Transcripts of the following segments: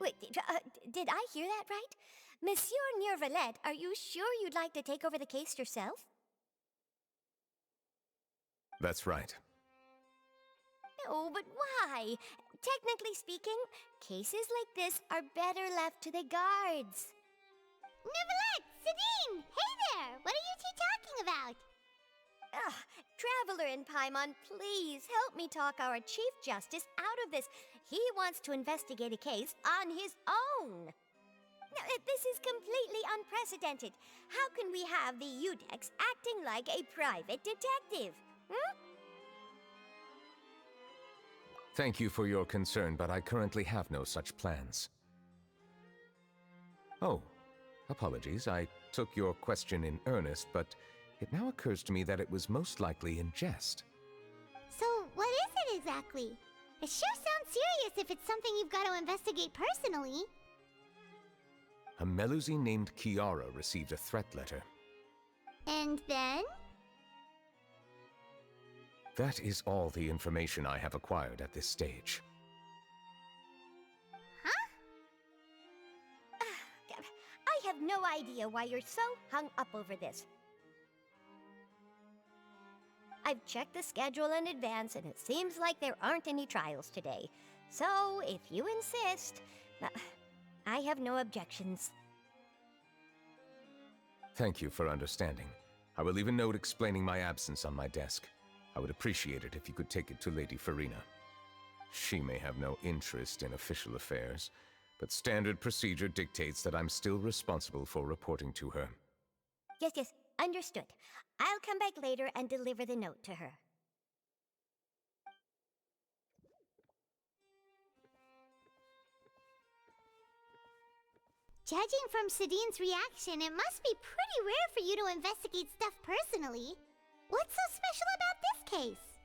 Wait, did I hear that right? Monsieur Neuvillette, are you sure you'd like to take over the case yourself? That's right. Oh, but why? Technically speaking, cases like this are better left to the guards. Neuvillette! Sidine! Hey there! What are you two talking about? Traveler in Paimon, please help me talk our Chief Justice out of this. He wants to investigate a case on his own. Now, this is completely unprecedented. How can we have the Udex acting like a private detective? Thank you for your concern, but I currently have no such plans. Oh, apologies. I took your question in earnest, but it now occurs to me that it was most likely in jest. So, what is it exactly? It sure sounds serious if it's something you've got to investigate personally. A Melusine named Kiara received a threat letter. And then? That is all the information I have acquired at this stage. Huh? I have no idea why you're so hung up over this. I've checked the schedule in advance, and it seems like there aren't any trials today. So, if you insist, I have no objections. Thank you for understanding. I will leave a note explaining my absence on my desk. I would appreciate it if you could take it to Lady Farina. She may have no interest in official affairs, but standard procedure dictates that I'm still responsible for reporting to her. Yes, understood. I'll come back later and deliver the note to her. Judging from Sidine's reaction, it must be pretty rare for you to investigate stuff personally. What's so special about this case?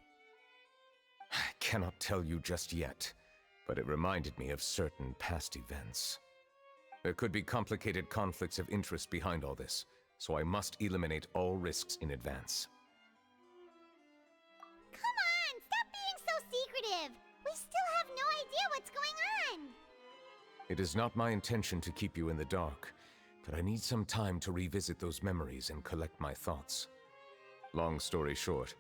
I cannot tell you just yet, but it reminded me of certain past events. There could be complicated conflicts of interest behind all this, so I must eliminate all risks in advance. Come on, stop being so secretive! We still have no idea what's going on! It is not my intention to keep you in the dark, but I need some time to revisit those memories and collect my thoughts. Long story short,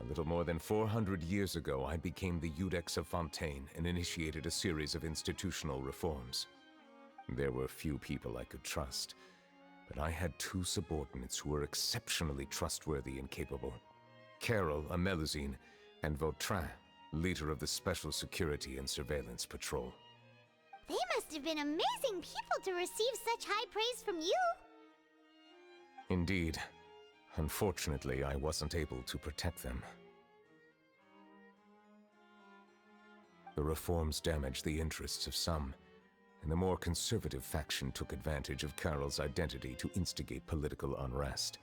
a little more than 400 years ago I became the Udex of Fontaine and initiated a series of institutional reforms. There were few people I could trust, but I had two subordinates who were exceptionally trustworthy and capable. Carol, a Melusine, and Vautrin, leader of the Special Security and Surveillance Patrol. They must have been amazing people to receive such high praise from you! Indeed. Unfortunately, I wasn't able to protect them. The reforms damaged the interests of some, and the more conservative faction took advantage of Carol's identity to instigate political unrest.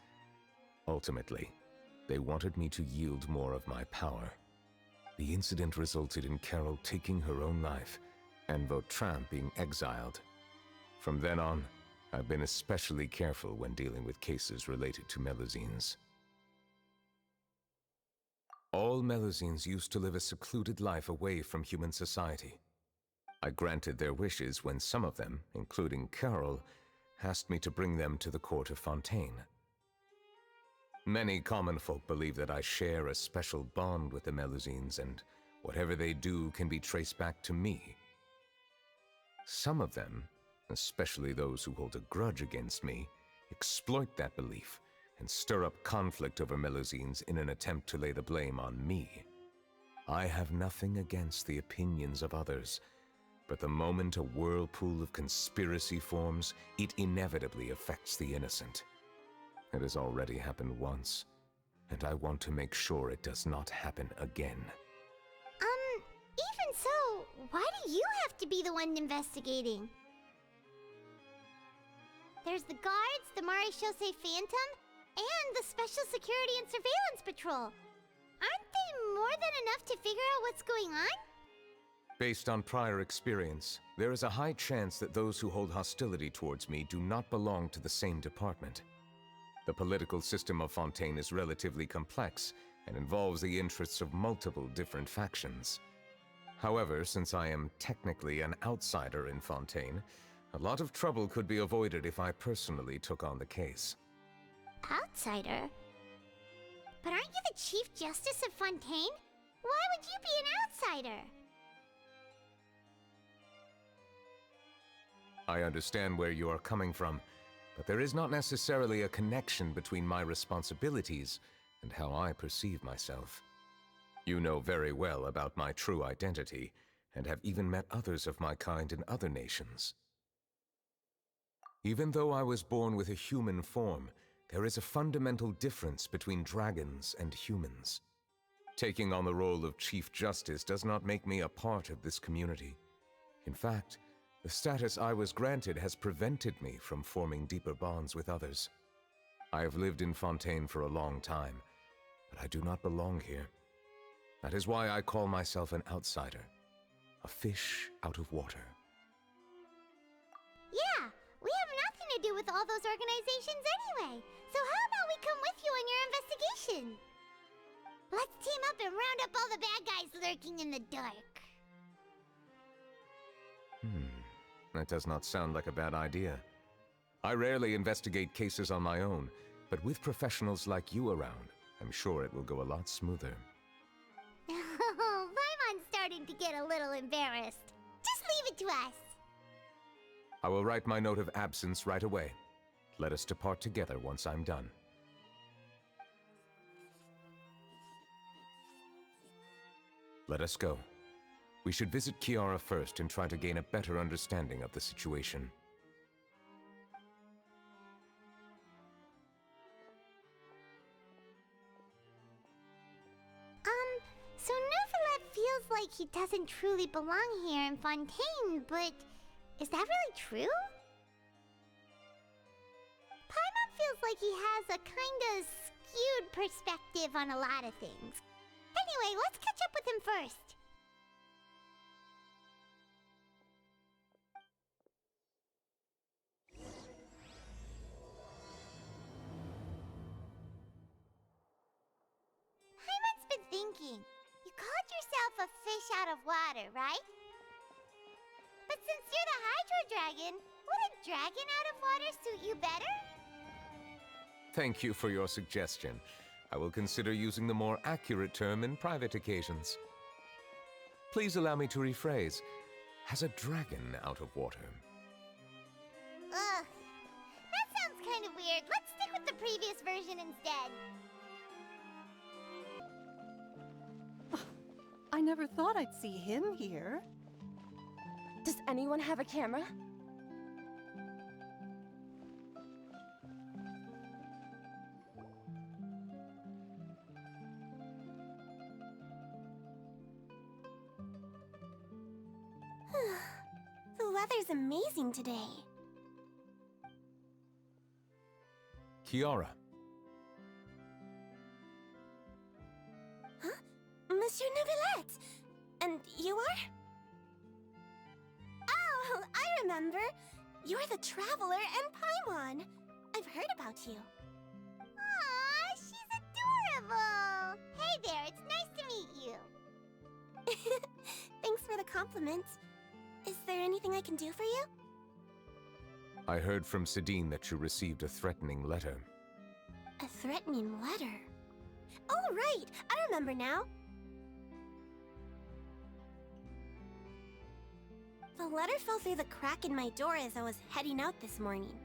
Ultimately, they wanted me to yield more of my power. The incident resulted in Carol taking her own life, and Vautrin being exiled. From then on, I've been especially careful when dealing with cases related to Melusines. All Melusines used to live a secluded life away from human society. I granted their wishes when some of them, including Carol, asked me to bring them to the court of Fontaine. Many common folk believe that I share a special bond with the Melusines, and whatever they do can be traced back to me. Some of them, especially those who hold a grudge against me, exploit that belief and stir up conflict over Melusines in an attempt to lay the blame on me. I have nothing against the opinions of others, but the moment a whirlpool of conspiracy forms, it inevitably affects the innocent. It has already happened once, and I want to make sure it does not happen again. Even so, why do you have to be the one investigating? There's the guards, the Maréchaussée Phantom, and the Special Security and Surveillance Patrol. Aren't they more than enough to figure out what's going on? Based on prior experience, there is a high chance that those who hold hostility towards me do not belong to the same department. The political system of Fontaine is relatively complex and involves the interests of multiple different factions. However, since I am technically an outsider in Fontaine, a lot of trouble could be avoided if I personally took on the case. Outsider? But aren't you the Chief Justice of Fontaine? Why would you be an outsider? I understand where you are coming from, but there is not necessarily a connection between my responsibilities and how I perceive myself. You know very well about my true identity, and have even met others of my kind in other nations. Even though I was born with a human form, there is a fundamental difference between dragons and humans. Taking on the role of Chief Justice does not make me a part of this community. In fact, the status I was granted has prevented me from forming deeper bonds with others. I have lived in Fontaine for a long time, but I do not belong here. That is why I call myself an outsider, a fish out of water. Yeah, we have nothing to do with all those organizations anyway. So how about we come with you on your investigation? Let's team up and round up all the bad guys lurking in the dark. That does not sound like a bad idea. I rarely investigate cases on my own, but with professionals like you around, I'm sure it will go a lot smoother. Oh, Paimon's starting to get a little embarrassed. Just leave it to us. I will write my note of absence right away. Let us depart together once I'm done. Let us go. We should visit Kiara first and try to gain a better understanding of the situation. So Neuvillette feels like he doesn't truly belong here in Fontaine, but is that really true? Paimon feels like he has a kinda skewed perspective on a lot of things. Anyway, let's catch up with him first. Paimon's been thinking. You called yourself a fish out of water, right? But since you're the Hydro Dragon, would a dragon out of water suit you better? Thank you for your suggestion. I will consider using the more accurate term in private occasions. Please allow me to rephrase. Has a dragon out of water? Ugh. That sounds kind of weird. Let's stick with the previous version instead. I never thought I'd see him here. Does anyone have a camera? The weather's amazing today. Kiara. Huh? Monsieur Neuvillette! And you are? Oh, I remember. You're the Traveler and Paimon. I've heard about you. Aw, she's adorable! Hey there, it's nice to meet you. Thanks for the compliment. Is there anything I can do for you? I heard from Sidine that you received a threatening letter. A threatening letter? Oh, right! I remember now. The letter fell through the crack in my door as I was heading out this morning.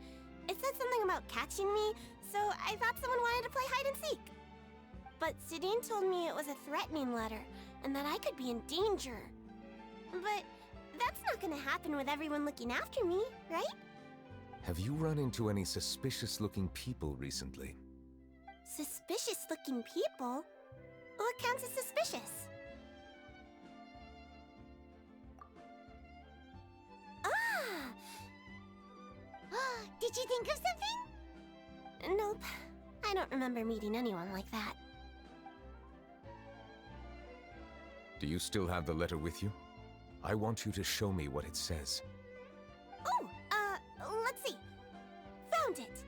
It said something about catching me, so I thought someone wanted to play hide and seek. But Sidine told me it was a threatening letter, and that I could be in danger. But that's not gonna happen with everyone looking after me, right? Have you run into any suspicious-looking people recently? Suspicious-looking people? What counts as suspicious? Ah! Did you think of something? Nope. I don't remember meeting anyone like that. Do you still have the letter with you? I want you to show me what it says. Oh, let's see. Found it.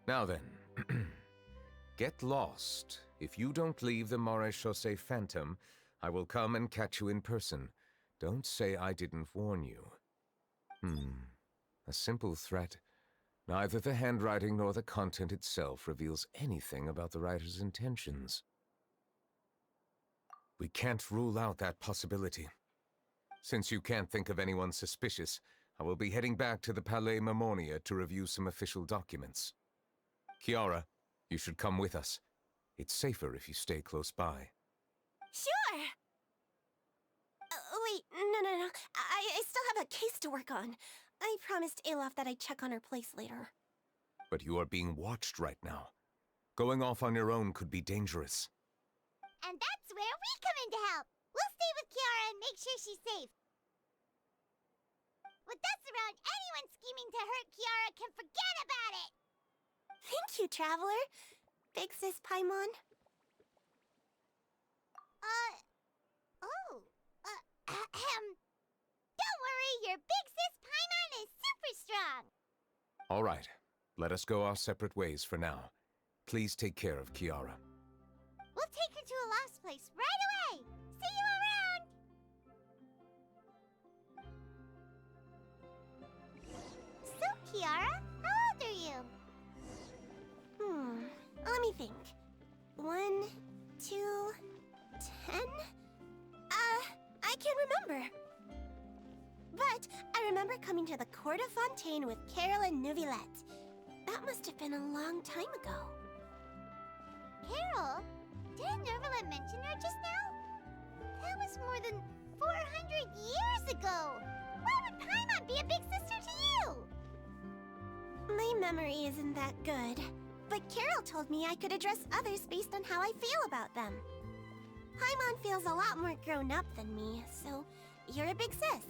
Now then, Get lost. If you don't leave the Maréchaussée Phantom, I will come and catch you in person. Don't say I didn't warn you. A simple threat. Neither the handwriting nor the content itself reveals anything about the writer's intentions. We can't rule out that possibility. Since you can't think of anyone suspicious, I will be heading back to the Palais Mermonia to review some official documents. Kiara, you should come with us. It's safer if you stay close by. Sure! Wait, no. I still have a case to work on. I promised Alof that I'd check on her place later. But you are being watched right now. Going off on your own could be dangerous. And that's where we come in to help. We'll stay with Kiara and make sure she's safe. With us around, anyone scheming to hurt Kiara can forget about it! Thank you, Traveler. Big Sis Paimon. Don't worry, your Big Sis Paimon is super strong! All right, let us go our separate ways for now. Please take care of Kiara. We'll take her to a lost place right away! See you around! So, Kiara, how old are you? Let me think. 1, 2, 10? I can't remember. But I remember coming to the Court of Fontaine with Carol and Neuvillette. That must have been a long time ago. Carol? Didn't Neuvillette mention her just now? That was more than 400 years ago! Why would Paimon be a big sister to you? My memory isn't that good, but Carol told me I could address others based on how I feel about them. Paimon feels a lot more grown up than me, so you're a big sis.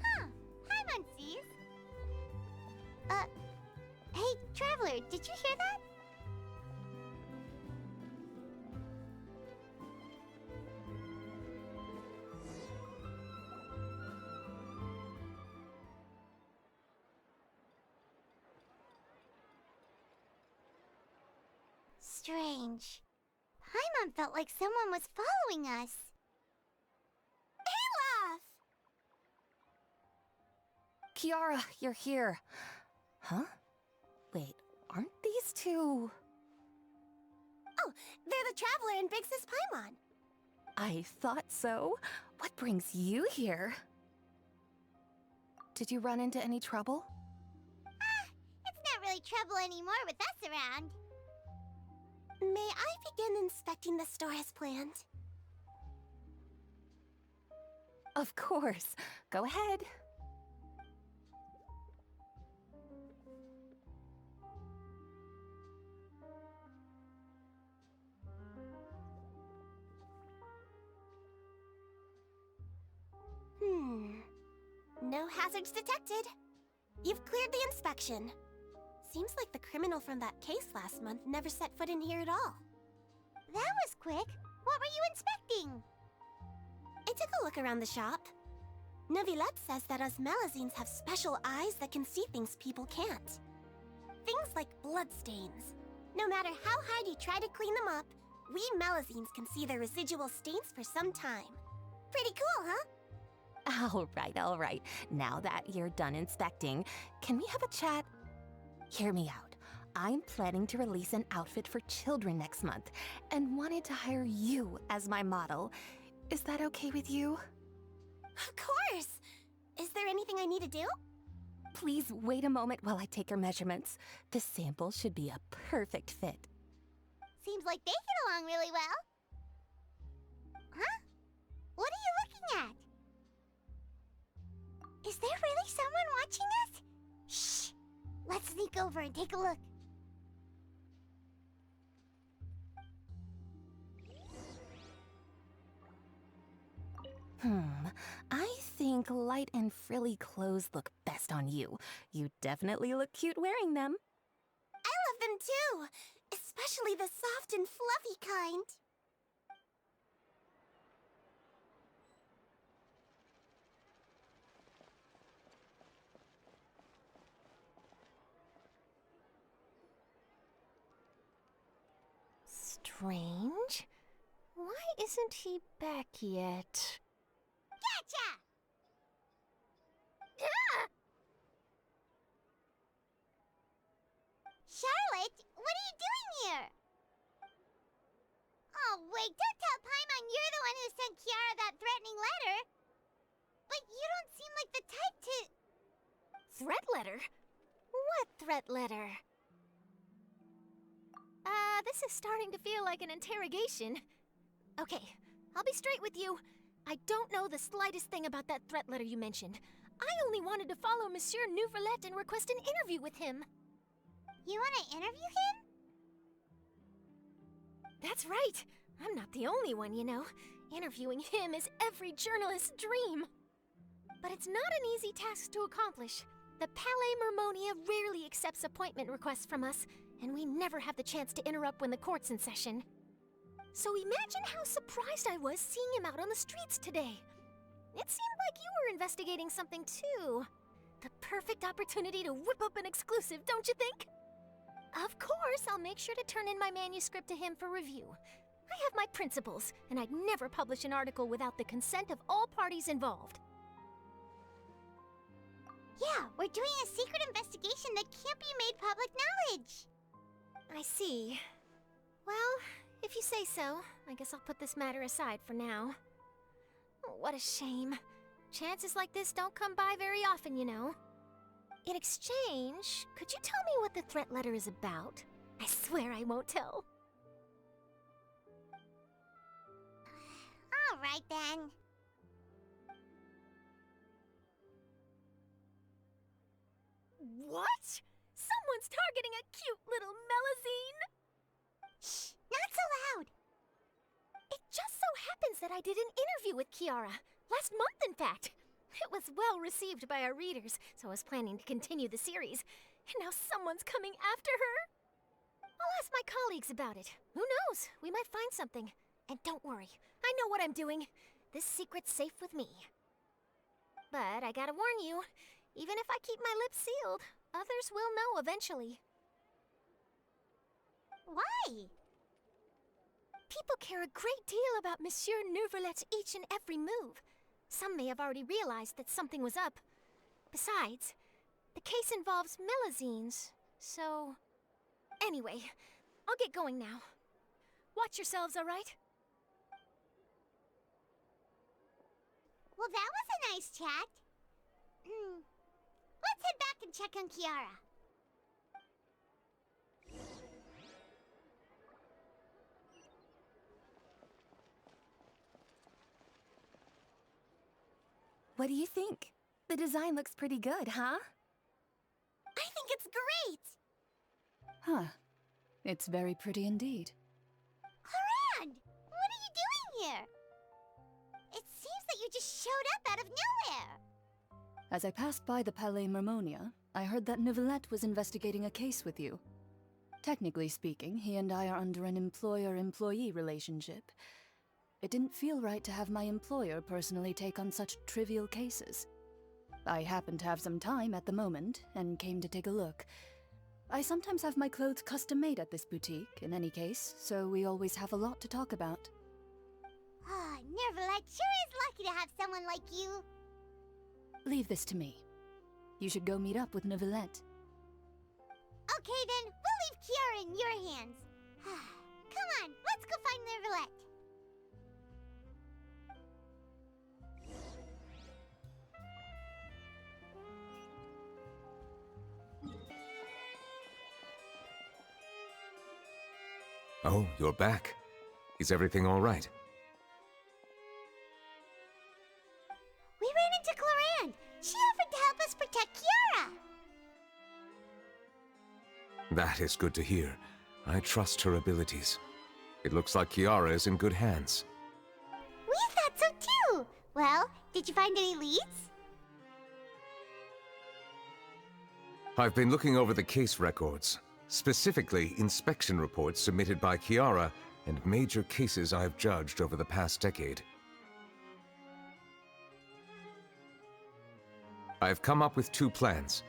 Huh. Paimon sees. Hey, Traveler, did you hear that? Strange. Paimon felt like someone was following us. Olaf! Kiara, you're here. Huh? Wait, aren't these two... Oh, they're the Traveler and Big Sis Paimon. I thought so. What brings you here? Did you run into any trouble? It's not really trouble anymore with us around. May I begin inspecting the store as planned? Of course. Go ahead. No hazards detected. You've cleared the inspection. Seems like the criminal from that case last month never set foot in here at all. That was quick. What were you inspecting? I took a look around the shop. Neuvillette says that us Melazines have special eyes that can see things people can't. Things like bloodstains. No matter how hard you try to clean them up, we Melazines can see their residual stains for some time. Pretty cool, huh? All right. Now that you're done inspecting, can we have a chat? Hear me out. I'm planning to release an outfit for children next month and wanted to hire you as my model. Is that okay with you? Of course! Is there anything I need to do? Please wait a moment while I take your measurements. The sample should be a perfect fit. Seems like they get along really well. Huh? What are you looking at? Is there really someone watching us? Shh! Let's sneak over and take a look. I think light and frilly clothes look best on you. You definitely look cute wearing them. I love them too! Especially the soft and fluffy kind. Strange. Why isn't he back yet? Gotcha! Charlotte, what are you doing here? Oh, wait, don't tell Paimon you're the one who sent Kiara that threatening letter. But you don't seem like the type to... Threat letter? What threat letter? This is starting to feel like an interrogation. Okay, I'll be straight with you. I don't know the slightest thing about that threat letter you mentioned. I only wanted to follow Monsieur Neuvillette and request an interview with him. You want to interview him? That's right. I'm not the only one, you know. Interviewing him is every journalist's dream. But it's not an easy task to accomplish. The Palais Mermonia rarely accepts appointment requests from us, and we never have the chance to interrupt when the court's in session. So imagine how surprised I was seeing him out on the streets today. It seemed like you were investigating something too. The perfect opportunity to whip up an exclusive, don't you think? Of course, I'll make sure to turn in my manuscript to him for review. I have my principles, and I'd never publish an article without the consent of all parties involved. Yeah, we're doing a secret investigation that can't be made public knowledge. I see. Well, if you say so, I guess I'll put this matter aside for now. What a shame. Chances like this don't come by very often, you know. In exchange, could you tell me what the threat letter is about? I swear I won't tell. All right, then. What? Someone's targeting a cute little Melazine? Shh, not so loud. It just so happens that I did an interview with Kiara. Last month, in fact. It was well received by our readers, so I was planning to continue the series. And now someone's coming after her. I'll ask my colleagues about it. Who knows? We might find something. And don't worry, I know what I'm doing. This secret's safe with me. But I gotta warn you, even if I keep my lips sealed, others will know eventually. Why? People care a great deal about Monsieur Neuvillette's each and every move. Some may have already realized that something was up. Besides, the case involves Melazines, so... Anyway, I'll get going now. Watch yourselves, all right? Well, that was a nice chat. Let's head back and check on Kiara. What do you think? The design looks pretty good, huh? I think it's great! Huh. It's very pretty indeed. Clorinde! What are you doing here? It seems that you just showed up out of nowhere. As I passed by the Palais Mermonia, I heard that Neuvillette was investigating a case with you. Technically speaking, he and I are under an employer-employee relationship. It didn't feel right to have my employer personally take on such trivial cases. I happened to have some time at the moment, and came to take a look. I sometimes have my clothes custom-made at this boutique, in any case, so we always have a lot to talk about. Ah, Neuvillette sure is lucky to have someone like you. Leave this to me. You should go meet up with Neuvillette. Okay then, we'll leave Kiara in your hands. Come on, let's go find Neuvillette. Oh, you're back. Is everything all right? We ran into Clorinde. She offered to help us protect Kiara. That is good to hear. I trust her abilities. It looks like Kiara is in good hands. We thought so too. Well, did you find any leads? I've been looking over the case records, specifically inspection reports submitted by Kiara and major cases I've judged over the past decade. I've come up with two plans.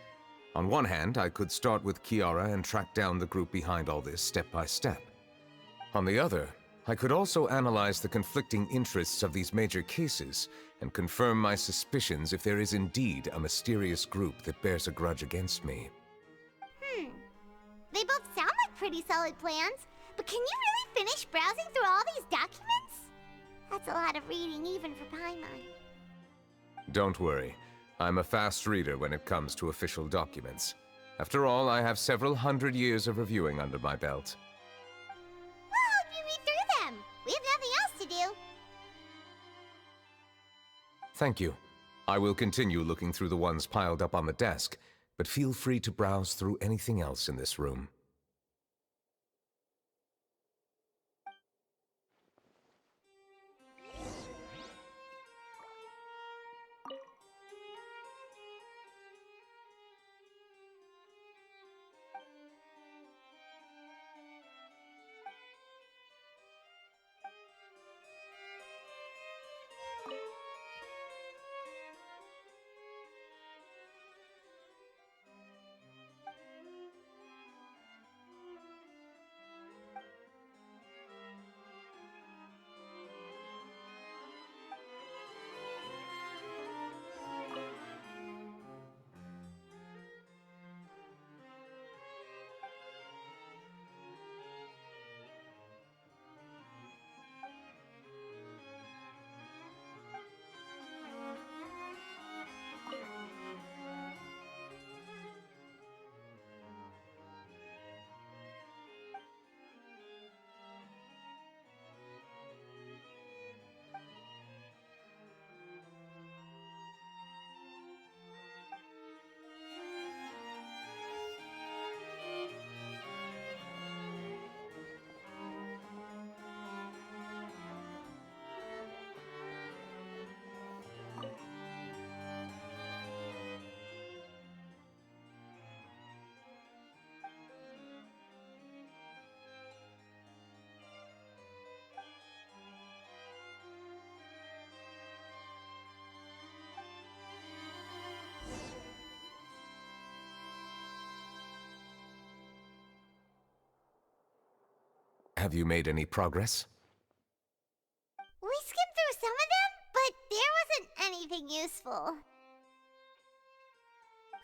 On one hand, I could start with Kiara and track down the group behind all this step by step. On the other, I could also analyze the conflicting interests of these major cases and confirm my suspicions if there is indeed a mysterious group that bears a grudge against me. They both sound like pretty solid plans, but can you really finish browsing through all these documents? That's a lot of reading even for Paimon. Don't worry. I'm a fast reader when it comes to official documents. After all, I have several hundred years of reviewing under my belt. We'll help you read through them. We have nothing else to do. Thank you. I will continue looking through the ones piled up on the desk, but feel free to browse through anything else in this room. Have you made any progress? We skimmed through some of them, but there wasn't anything useful.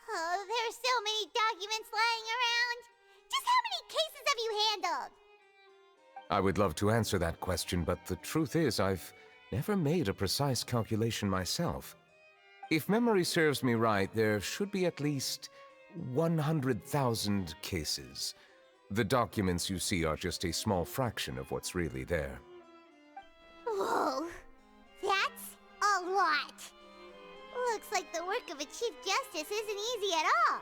Oh, there's so many documents lying around. Just how many cases have you handled? I would love to answer that question, but the truth is I've never made a precise calculation myself. If memory serves me right, there should be at least 100,000 cases. The documents you see are just a small fraction of what's really there. Whoa, that's a lot. Looks like the work of a Chief Justice isn't easy at all.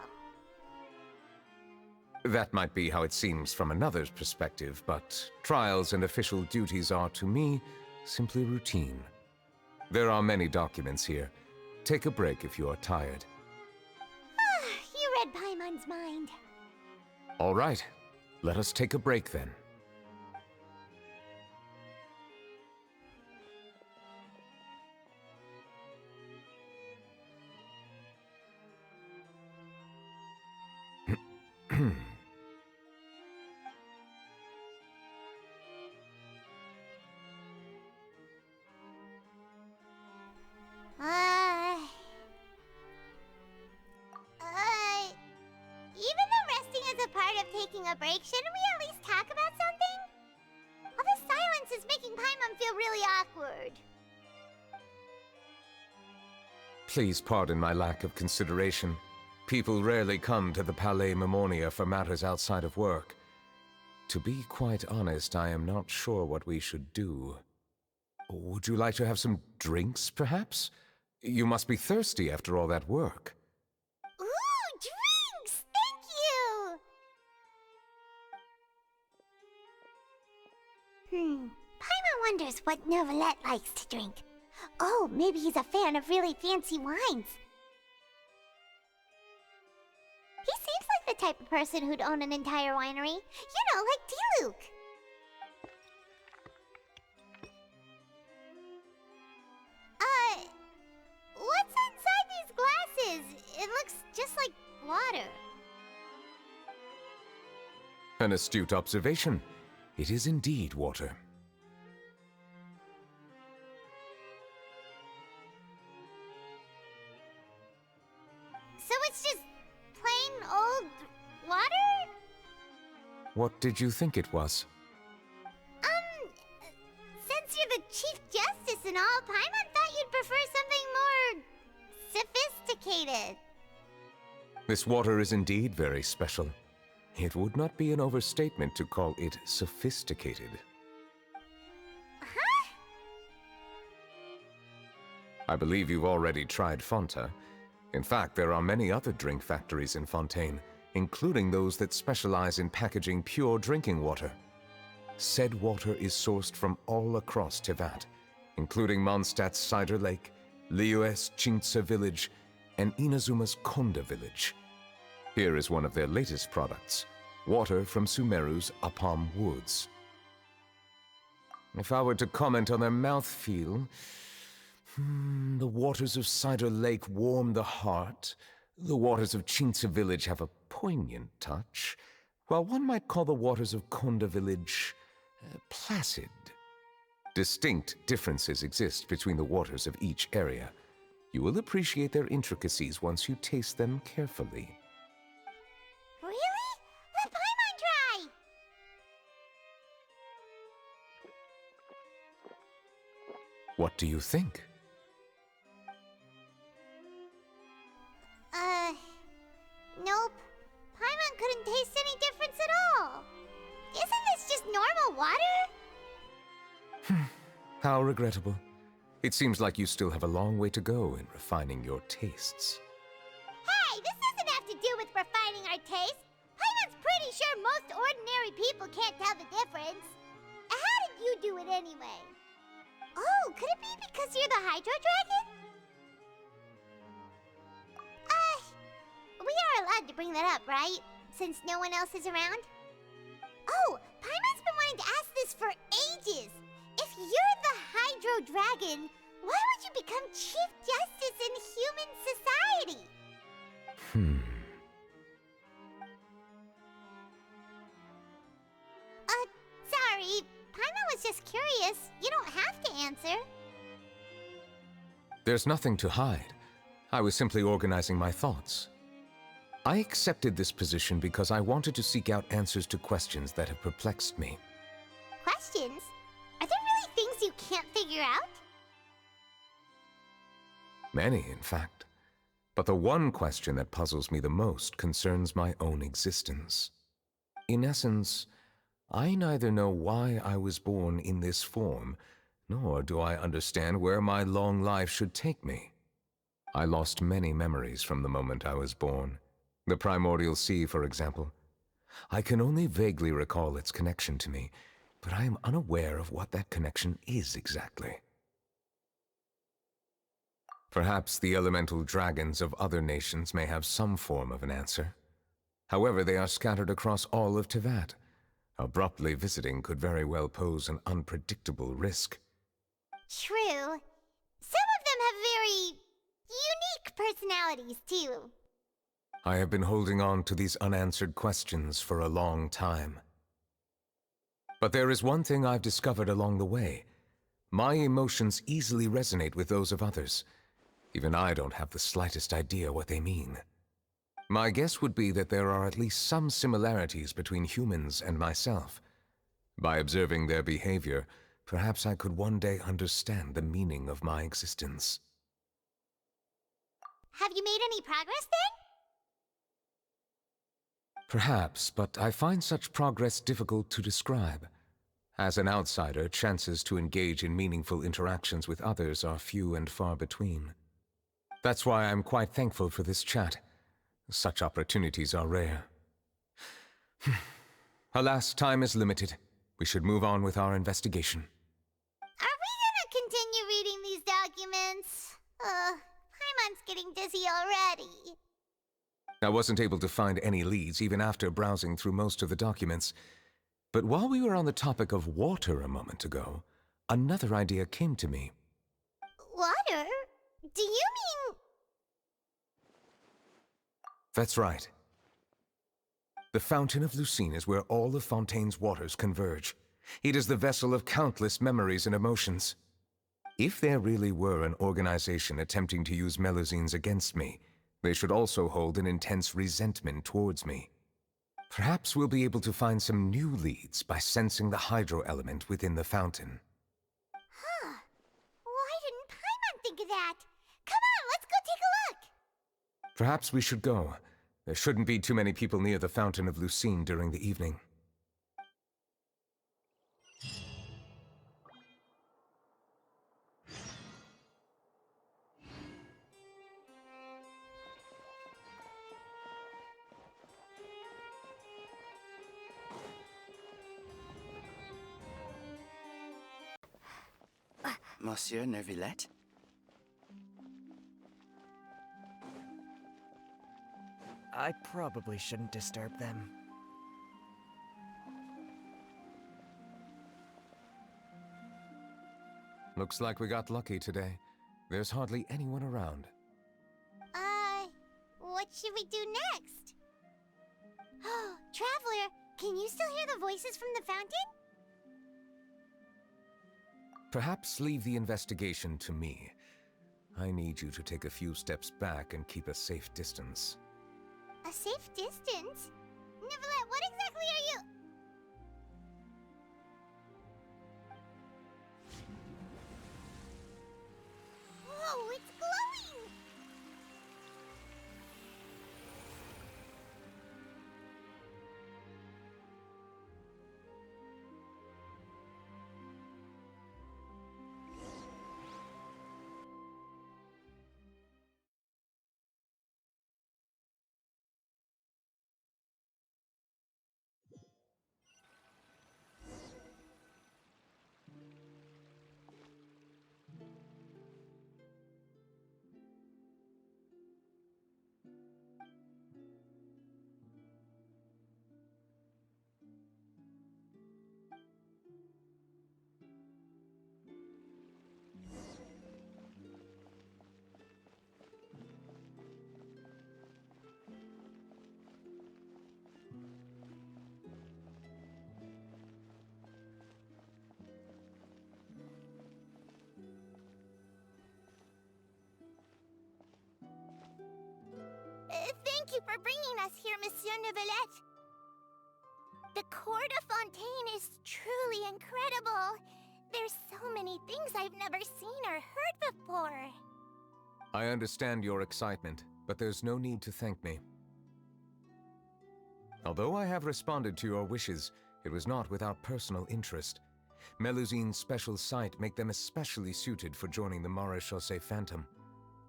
That might be how it seems from another's perspective, but trials and official duties are, to me, simply routine. There are many documents here. Take a break if you are tired. You read Paimon's mind. All right. Let us take a break then. Even though resting is a part of taking a break, shouldn't we at least talk about something? All this silence is making Paimon feel really awkward. Please pardon my lack of consideration. People rarely come to the Palais Mermonia for matters outside of work. To be quite honest, I am not sure what we should do. Would you like to have some drinks, perhaps? You must be thirsty after all that work. Ooh, drinks! Thank you! Paimon wonders what Neuvillette likes to drink. Oh, maybe he's a fan of really fancy wines. He seems like the type of person who'd own an entire winery. You know, like Diluc. What's inside these glasses? It looks just like water. An astute observation. It is indeed water. So it's just plain old water? What did you think it was? Since you're the Chief Justice and all, Paimon thought you'd prefer something more sophisticated. This water is indeed very special. It would not be an overstatement to call it sophisticated. Huh? I believe you've already tried Fonta. In fact, there are many other drink factories in Fontaine, including those that specialize in packaging pure drinking water. Said water is sourced from all across Tevat, including Mondstadt's Cider Lake, Liyue's Chintsa Village, and Inazuma's Konda Village. Here is one of their latest products, water from Sumeru's Apam Woods. If I were to comment on their mouthfeel, the waters of Cider Lake warm the heart, the waters of Chintsa Village have a poignant touch, while one might call the waters of Konda Village placid. Distinct differences exist between the waters of each area. You will appreciate their intricacies once you taste them carefully. Really? Let Paimon try! What do you think? Nope. Paimon couldn't taste any difference at all. Isn't this just normal water? How regrettable. It seems like you still have a long way to go in refining your tastes. Hey, this doesn't have to do with refining our taste. Paimon's pretty sure most ordinary people can't tell the difference. How did you do it anyway? Oh, could it be because you're the Hydro Dragon? We are allowed to bring that up, right? Since no one else is around? Oh, Paimon's been wanting to ask this for ages. If you're the Hydro Dragon, why would you become Chief Justice in human society? Sorry. Paimon was just curious. You don't have to answer. There's nothing to hide. I was simply organizing my thoughts. I accepted this position because I wanted to seek out answers to questions that have perplexed me. Questions? Are there really things you can't figure out? Many, in fact. But the one question that puzzles me the most concerns my own existence. In essence, I neither know why I was born in this form, nor do I understand where my long life should take me. I lost many memories from the moment I was born. The primordial sea, for example. I can only vaguely recall its connection to me, but I am unaware of what that connection is exactly. Perhaps the elemental dragons of other nations may have some form of an answer. However, they are scattered across all of Tevat. Abruptly visiting could very well pose an unpredictable risk. True. Some of them have very unique personalities, too. I have been holding on to these unanswered questions for a long time. But there is one thing I've discovered along the way. My emotions easily resonate with those of others. Even I don't have the slightest idea what they mean. My guess would be that there are at least some similarities between humans and myself. By observing their behavior, perhaps I could one day understand the meaning of my existence. Have you made any progress then? Perhaps, but I find such progress difficult to describe. As an outsider, chances to engage in meaningful interactions with others are few and far between. That's why I'm quite thankful for this chat. Such opportunities are rare. Alas, time is limited. We should move on with our investigation. Are we gonna continue reading these documents? Paimon's getting dizzy already. I wasn't able to find any leads even after browsing through most of the documents. But while we were on the topic of water a moment ago, another idea came to me. Water? Do you mean... That's right. The Fountain of Lucine is where all of Fontaine's waters converge. It is the vessel of countless memories and emotions. If there really were an organization attempting to use Melusines against me, they should also hold an intense resentment towards me. Perhaps we'll be able to find some new leads by sensing the hydro element within the fountain. Huh. Why didn't Paimon think of that? Come on, let's go take a look! Perhaps we should go. There shouldn't be too many people near the Fountain of Lucine during the evening. Monsieur Neuvillette? I probably shouldn't disturb them. Looks like we got lucky today. There's hardly anyone around. What should we do next? Oh, Traveler, can you still hear the voices from the fountain? Perhaps leave the investigation to me. I need you to take a few steps back and keep a safe distance. A safe distance? Neuvillette, what exactly are you... Whoa, it's glowing! Thank you for bringing us here, Monsieur Neuvillette. The Court of Fontaine is truly incredible. There's so many things I've never seen or heard before. I understand your excitement, but there's no need to thank me. Although I have responded to your wishes, it was not without personal interest. Melusine's special sight make them especially suited for joining the Maréchaussée Phantom.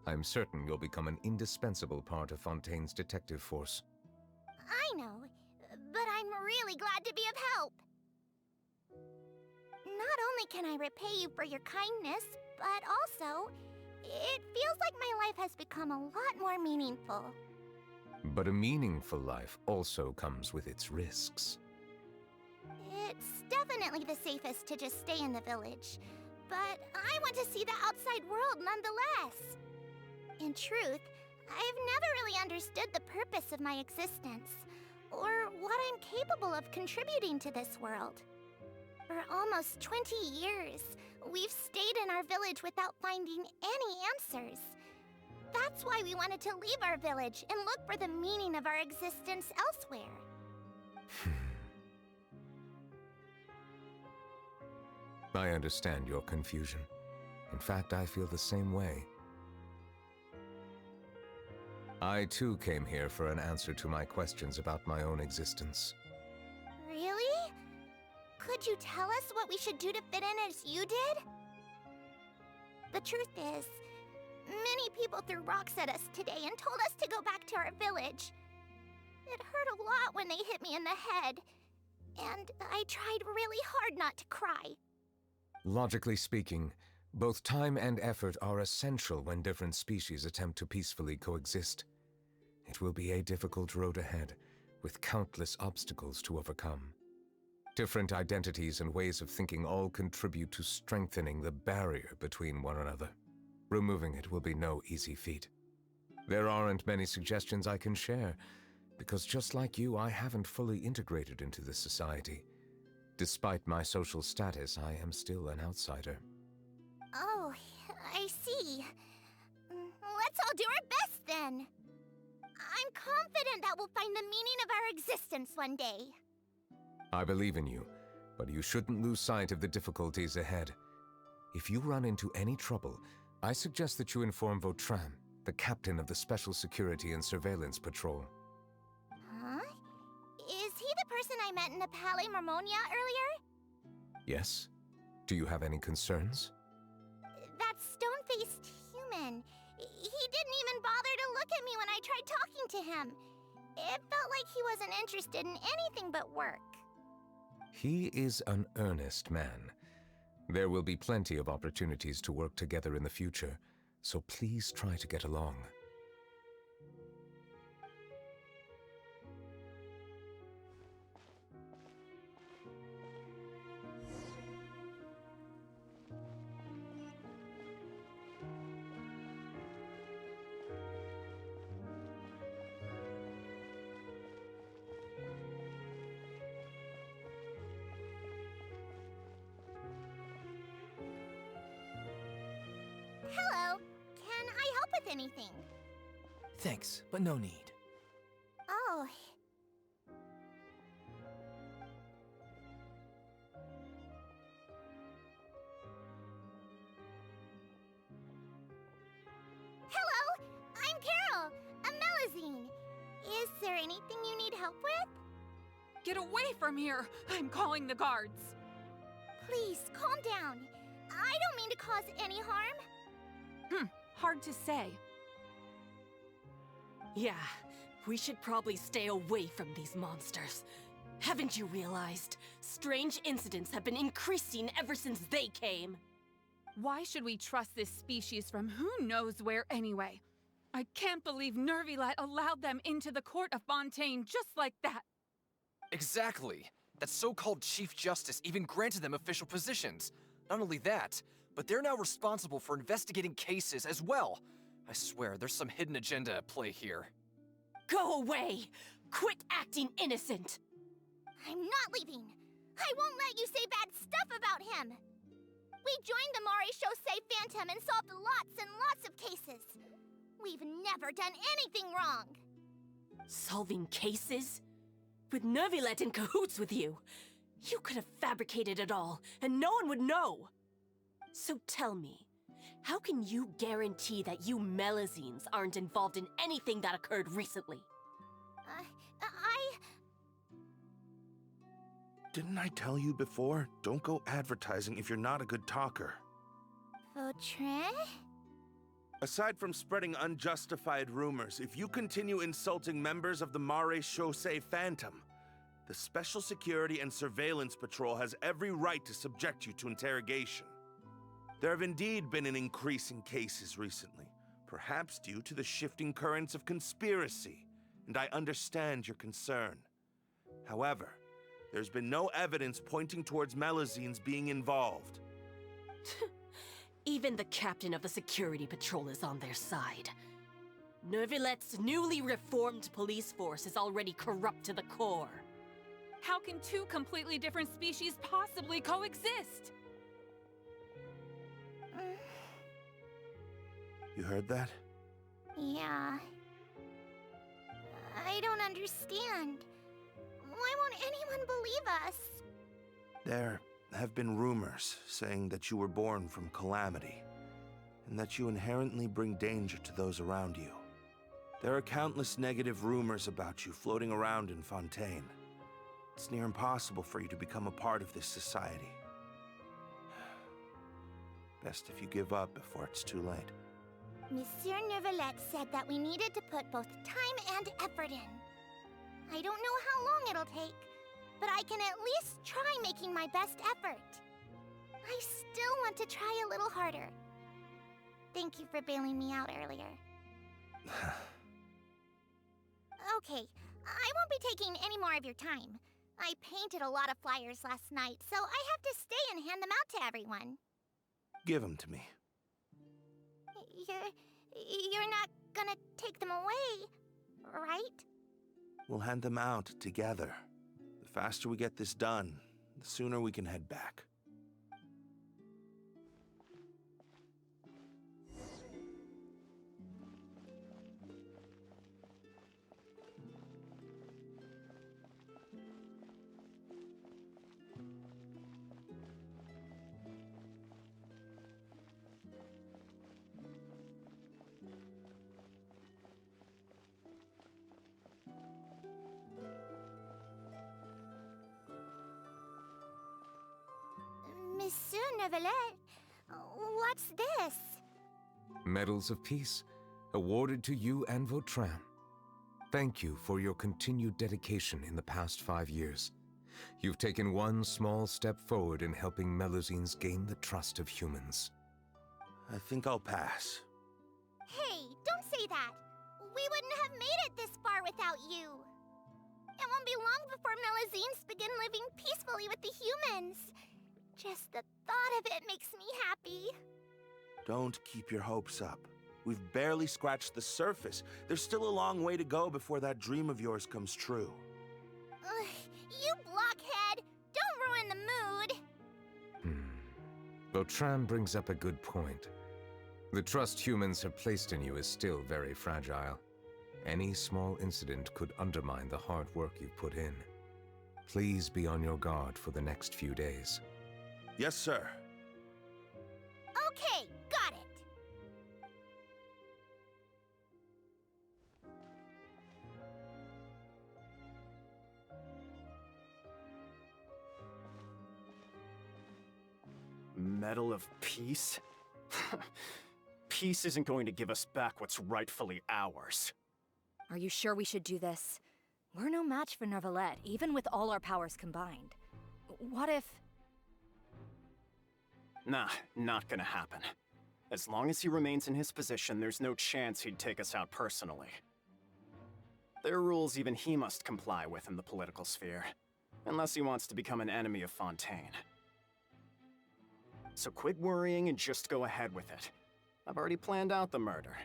I'm certain you'll become an indispensable part of Fontaine's detective force. I know, but I'm really glad to be of help. Not only can I repay you for your kindness, but also, it feels like my life has become a lot more meaningful. But a meaningful life also comes with its risks. It's definitely the safest to just stay in the village, but I want to see the outside world nonetheless. In truth, I've never really understood the purpose of my existence, or what I'm capable of contributing to this world. For almost 20 years, we've stayed in our village without finding any answers. That's why we wanted to leave our village and look for the meaning of our existence elsewhere. I understand your confusion. In fact, I feel the same way. I too came here for an answer to my questions about my own existence. Really? Could you tell us what we should do to fit in as you did? The truth is, many people threw rocks at us today and told us to go back to our village. It hurt a lot when they hit me in the head, and I tried really hard not to cry. Logically speaking, both time and effort are essential when different species attempt to peacefully coexist. It will be a difficult road ahead, with countless obstacles to overcome. Different identities and ways of thinking all contribute to strengthening the barrier between one another. Removing it will be no easy feat. There aren't many suggestions I can share. because just like you, I haven't fully integrated into this society. Despite my social status, I am still an outsider. Oh, I see. Let's all do our best then. I'm confident that we'll find the meaning of our existence one day. I believe in you, but you shouldn't lose sight of the difficulties ahead. If you run into any trouble, I suggest that you inform Vautrin, the captain of the Special Security and Surveillance Patrol. Huh? Is he the person I met in the Palais Marmonia earlier? Yes? Do you have any concerns? That stone-faced human. He didn't even bother to look at me when I tried talking to him. It felt like he wasn't interested in anything but work. He is an earnest man. There will be plenty of opportunities to work together in the future, so please try to get along. Hello. Can I help with anything? Thanks, but no need. Oh. Hello, I'm Carol, a Melazine. Is there anything you need help with? Get away from here! I'm calling the guards! Please, calm down. I don't mean to cause any harm. Hard to say. Yeah, we should probably stay away from these monsters. Haven't you realized? Strange incidents have been increasing ever since they came. Why should we trust this species from who knows where anyway? I can't believe Neuvillette allowed them into the court of Fontaine just like that. Exactly. That so-called Chief Justice even granted them official positions. Not only that, but they're now responsible for investigating cases as well. I swear, there's some hidden agenda at play here. Go away! Quit acting innocent! I'm not leaving. I won't let you say bad stuff about him. We joined the Maréchaussée Phantom and solved lots and lots of cases. We've never done anything wrong. Solving cases? With Neuvillette in cahoots with you. You could have fabricated it all, and no one would know. So tell me, how can you guarantee that you Melazines aren't involved in anything that occurred recently? Didn't I tell you before? Don't go advertising if you're not a good talker. Vautrin? Aside from spreading unjustified rumors, if you continue insulting members of the Maréchaussée Phantom, the Special Security and Surveillance Patrol has every right to subject you to interrogation. There have indeed been an increase in cases recently, perhaps due to the shifting currents of conspiracy, and I understand your concern. However, there's been no evidence pointing towards Melazines being involved. Even the captain of the security patrol is on their side. Neuvillette's newly reformed police force is already corrupt to the core. How can two completely different species possibly coexist? You heard that? Yeah. I don't understand. Why won't anyone believe us? There have been rumors saying that you were born from calamity, and that you inherently bring danger to those around you. There are countless negative rumors about you floating around in Fontaine. It's near impossible for you to become a part of this society. Best if you give up before it's too late. Monsieur Neuvillette said that we needed to put both time and effort in. I don't know how long it'll take, but I can at least try making my best effort. I still want to try a little harder. Thank you for bailing me out earlier. Okay, I won't be taking any more of your time. I painted a lot of flyers last night, so I have to stay and hand them out to everyone. Give them to me. You're not gonna take them away, right? We'll hand them out together. The faster we get this done, the sooner we can head back. Monsieur Neuvillette, what's this? Medals of Peace, awarded to you and Vautrin. Thank you for your continued dedication in the past 5 years. You've taken one small step forward in helping Melusines gain the trust of humans. I think I'll pass. Hey, don't say that. We wouldn't have made it this far without you. It won't be long before Melusines begin living peacefully with the humans. Just the thought of it makes me happy. Don't keep your hopes up. We've barely scratched the surface. There's still a long way to go before that dream of yours comes true. You blockhead! Don't ruin the mood! Vautrin brings up a good point. The trust humans have placed in you is still very fragile. Any small incident could undermine the hard work you've put in. Please be on your guard for the next few days. Yes, sir. Okay, got it. Medal of Peace? Peace isn't going to give us back what's rightfully ours. Are you sure we should do this? We're no match for Neuvillette, even with all our powers combined. What if... Nah, not gonna happen. As long as he remains in his position, there's no chance he'd take us out personally. There are rules even he must comply with in the political sphere, unless he wants to become an enemy of Fontaine. So quit worrying and just go ahead with it. I've already planned out the murder.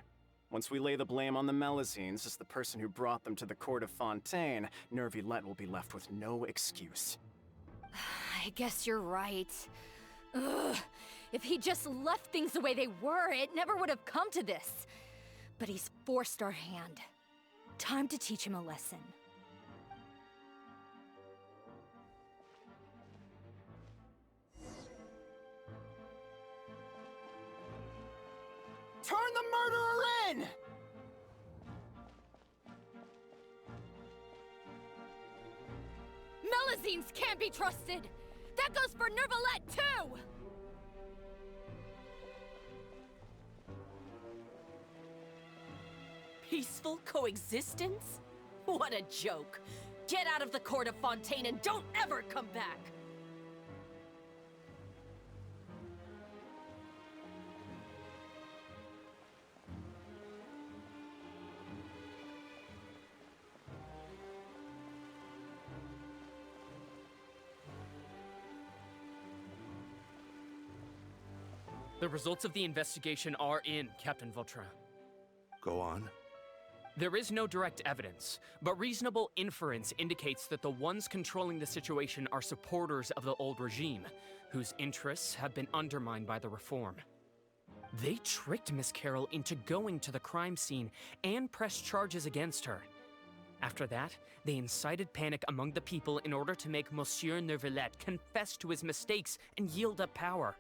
Once we lay the blame on the Melusines as the person who brought them to the court of Fontaine, Neuvillette will be left with no excuse. I guess you're right. Ugh. If he just left things the way they were, it never would have come to this. But he's forced our hand. Time to teach him a lesson. Turn the murderer in! Melusines can't be trusted! That goes for Neuvillette, too! Peaceful coexistence? What a joke. Get out of the court of Fontaine and don't ever come back! The results of the investigation are in, Captain Vautrin. Go on. There is no direct evidence, but reasonable inference indicates that the ones controlling the situation are supporters of the old regime, whose interests have been undermined by the reform. They tricked Miss Carroll into going to the crime scene and pressed charges against her. After that, they incited panic among the people in order to make Monsieur Neuvillette confess to his mistakes and yield up power.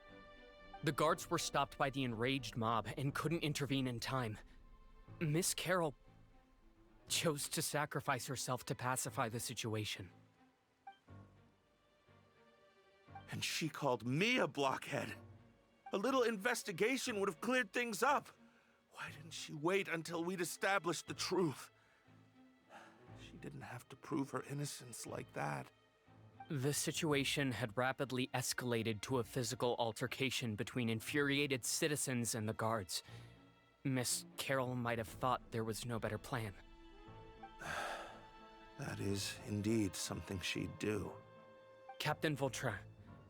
The guards were stopped by the enraged mob and couldn't intervene in time. Miss Carroll chose to sacrifice herself to pacify the situation. And she called me a blockhead. A little investigation would have cleared things up. Why didn't she wait until we'd established the truth? She didn't have to prove her innocence like that. The situation had rapidly escalated to a physical altercation between infuriated citizens and the guards. Miss Carroll might have thought there was no better plan. That is indeed something she'd do. Captain Vautrin,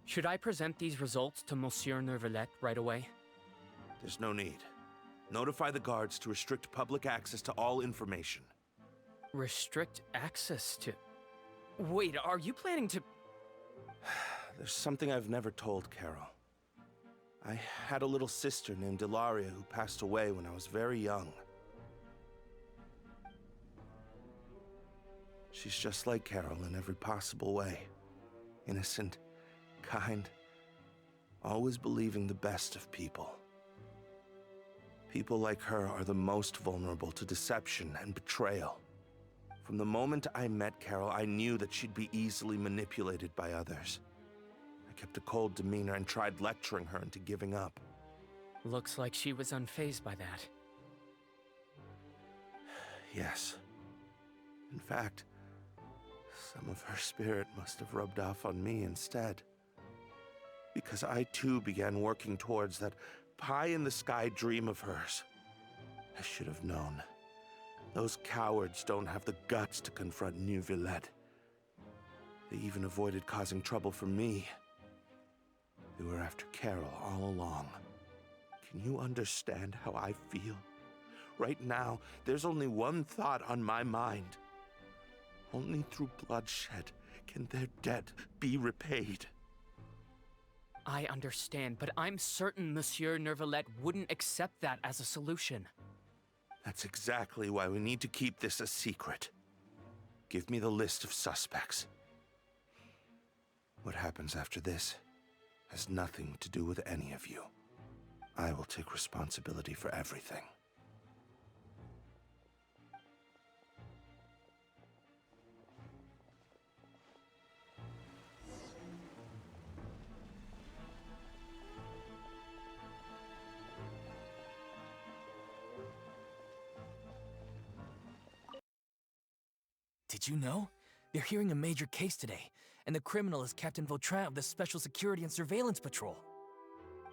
should I present these results to Monsieur Neuvillette right away? There's no need. Notify the guards to restrict public access to all information. Restrict access to... Wait, are you planning to... There's something I've never told Carol. I had a little sister named Ilaria who passed away when I was very young. She's just like Carol in every possible way. Innocent, kind, always believing the best of people. People like her are the most vulnerable to deception and betrayal. From the moment I met Carol, I knew that she'd be easily manipulated by others. I kept a cold demeanor and tried lecturing her into giving up. Looks like she was unfazed by that. Yes. In fact, some of her spirit must have rubbed off on me instead. Because I too began working towards that pie-in-the-sky dream of hers. I should have known. Those cowards don't have the guts to confront Neuvillette. They even avoided causing trouble for me. They were after Carol all along. Can you understand how I feel? Right now, there's only one thought on my mind. Only through bloodshed can their debt be repaid. I understand, but I'm certain Monsieur Neuvillette wouldn't accept that as a solution. That's exactly why we need to keep this a secret. Give me the list of suspects. What happens after this has nothing to do with any of you. I will take responsibility for everything. Did you know? They're hearing a major case today, and the criminal is Captain Vautrin of the Special Security and Surveillance Patrol.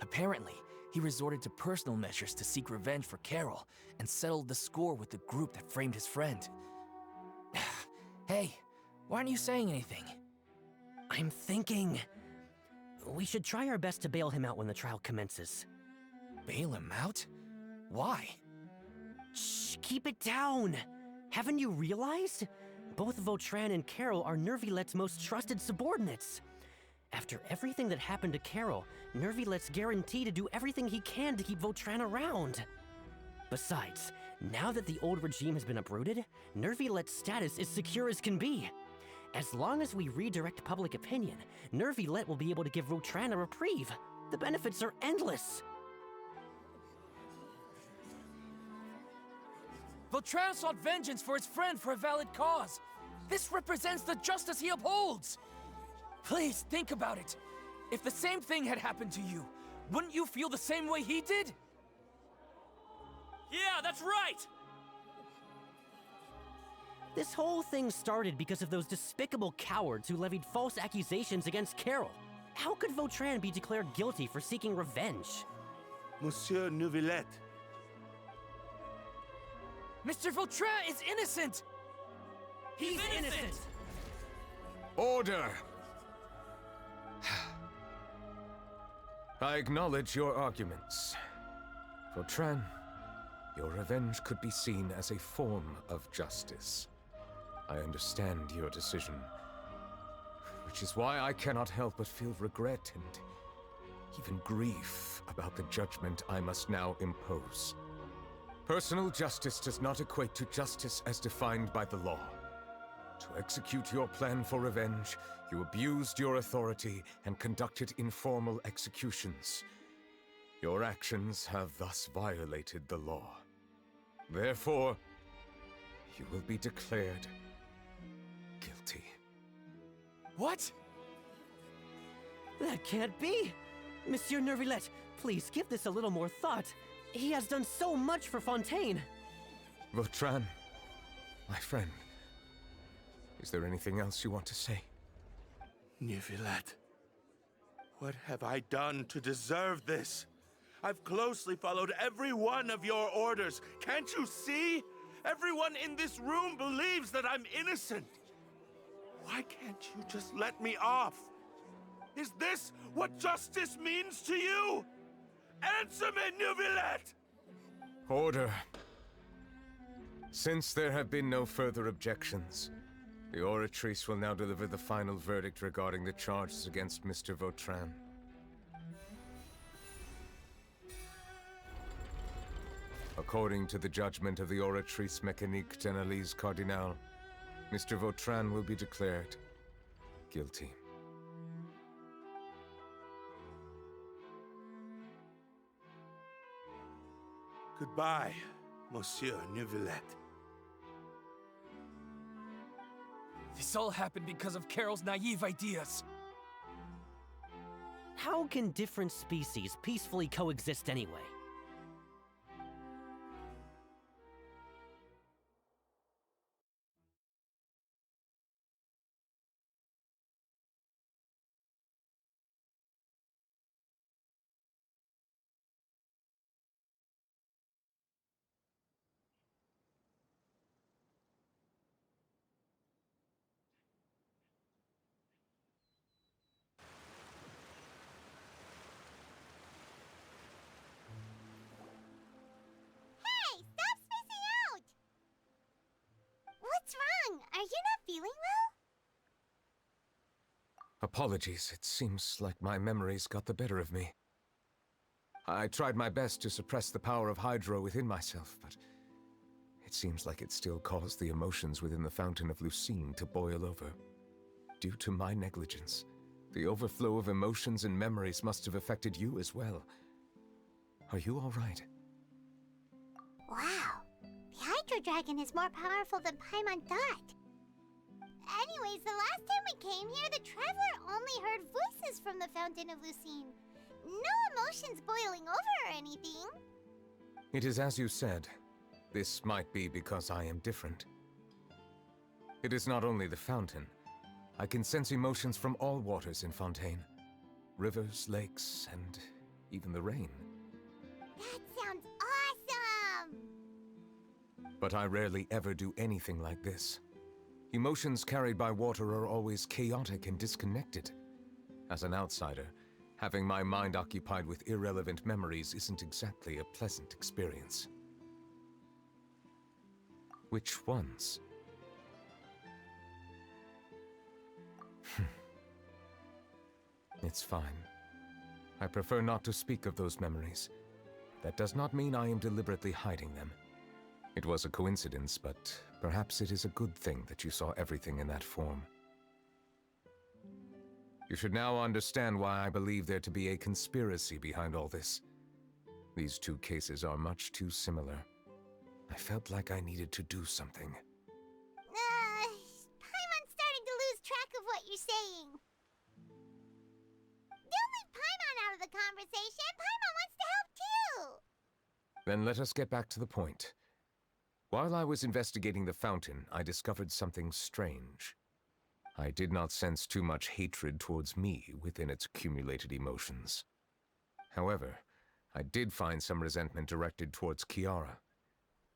Apparently, he resorted to personal measures to seek revenge for Carol and settled the score with the group that framed his friend. Hey, why aren't you saying anything? I'm thinking... we should try our best to bail him out when the trial commences. Bail him out? Why? Shh, keep it down! Haven't you realized? Both Vautrin and Carol are Neuvillette's most trusted subordinates. After everything that happened to Carol, Neuvillette's guaranteed to do everything he can to keep Vautrin around. Besides, now that the old regime has been uprooted, Neuvillette's status is secure as can be. As long as we redirect public opinion, Neuvillette will be able to give Vautrin a reprieve. The benefits are endless. Vautrin sought vengeance for his friend for a valid cause. This represents the justice he upholds. Please, think about it. If the same thing had happened to you, wouldn't you feel the same way he did? Yeah, that's right! This whole thing started because of those despicable cowards who levied false accusations against Carol. How could Vautrin be declared guilty for seeking revenge? Monsieur Neuvillette. Mr. Vautrin is innocent! He's innocent! Order! I acknowledge your arguments. Vautrin, your revenge could be seen as a form of justice. I understand your decision, which is why I cannot help but feel regret and even grief about the judgment I must now impose. Personal justice does not equate to justice as defined by the law. To execute your plan for revenge, you abused your authority and conducted informal executions. Your actions have thus violated the law. Therefore, you will be declared guilty. What? That can't be! Monsieur Neuvillette, please give this a little more thought. He has done so much for Fontaine. Vautrin, my friend, is there anything else you want to say? Neuvillette, what have I done to deserve this? I've closely followed every one of your orders. Can't you see? Everyone in this room believes that I'm innocent. Why can't you just let me off? Is this what justice means to you? Answer me, Neuvillette! Order. Since there have been no further objections, the Oratrice will now deliver the final verdict regarding the charges against Mr. Vautrin. According to the judgment of the Oratrice Mécanique d'Analyse Cardinal, Mr. Vautrin will be declared guilty. Goodbye, Monsieur Neuvillette. This all happened because of Carol's naive ideas. How can different species peacefully coexist anyway? Hey, stop spacing out! What's wrong? Are you not feeling well? Apologies, it seems like my memories got the better of me. I tried my best to suppress the power of Hydro within myself, but it seems like it still caused the emotions within the Fountain of Lucine to boil over. Due to my negligence, the overflow of emotions and memories must have affected you as well. Are you all right? Wow, the Hydro Dragon is more powerful than Paimon thought. Anyways, the last time we came here, the Traveler only heard voices from the Fountain of Lucine. No emotions boiling over or anything. It is as you said. This might be because I am different. It is not only the fountain. I can sense emotions from all waters in Fontaine. Rivers, lakes, and even the rain. That sounds awesome! But I rarely ever do anything like this. Emotions carried by water are always chaotic and disconnected. As an outsider, having my mind occupied with irrelevant memories isn't exactly a pleasant experience. Which ones? It's fine. I prefer not to speak of those memories. That does not mean I am deliberately hiding them. It was a coincidence, but perhaps it is a good thing that you saw everything in that form. You should now understand why I believe there to be a conspiracy behind all this. These two cases are much too similar. I felt like I needed to do something. Paimon's starting to lose track of what you're saying. Don't leave Paimon out of the conversation. Paimon wants to help too. Then let us get back to the point. While I was investigating the fountain, I discovered something strange. I did not sense too much hatred towards me within its accumulated emotions. However, I did find some resentment directed towards Kiara.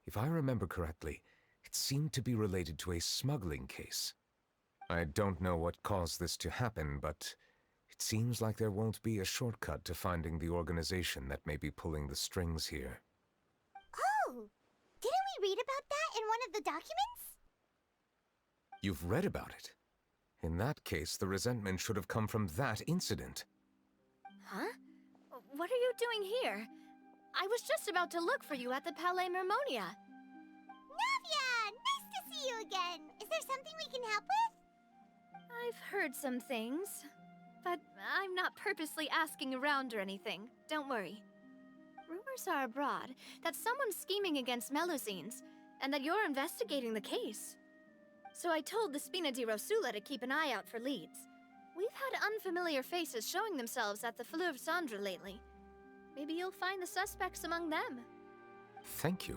If I remember correctly, it seemed to be related to a smuggling case. I don't know what caused this to happen, but it seems like there won't be a shortcut to finding the organization that may be pulling the strings here. Oh! Didn't we read about that in one of the documents? You've read about it? In that case, the resentment should have come from that incident. Huh? What are you doing here? I was just about to look for you at the Palais Mermonia. Navia! Nice to see you again! Is there something we can help with? I've heard some things, but I'm not purposely asking around or anything. Don't worry. Rumors are abroad that someone's scheming against Melusines, and that you're investigating the case. So I told the Spina di Rosula to keep an eye out for leads. We've had unfamiliar faces showing themselves at the Fleuve Cendre lately. Maybe you'll find the suspects among them. Thank you.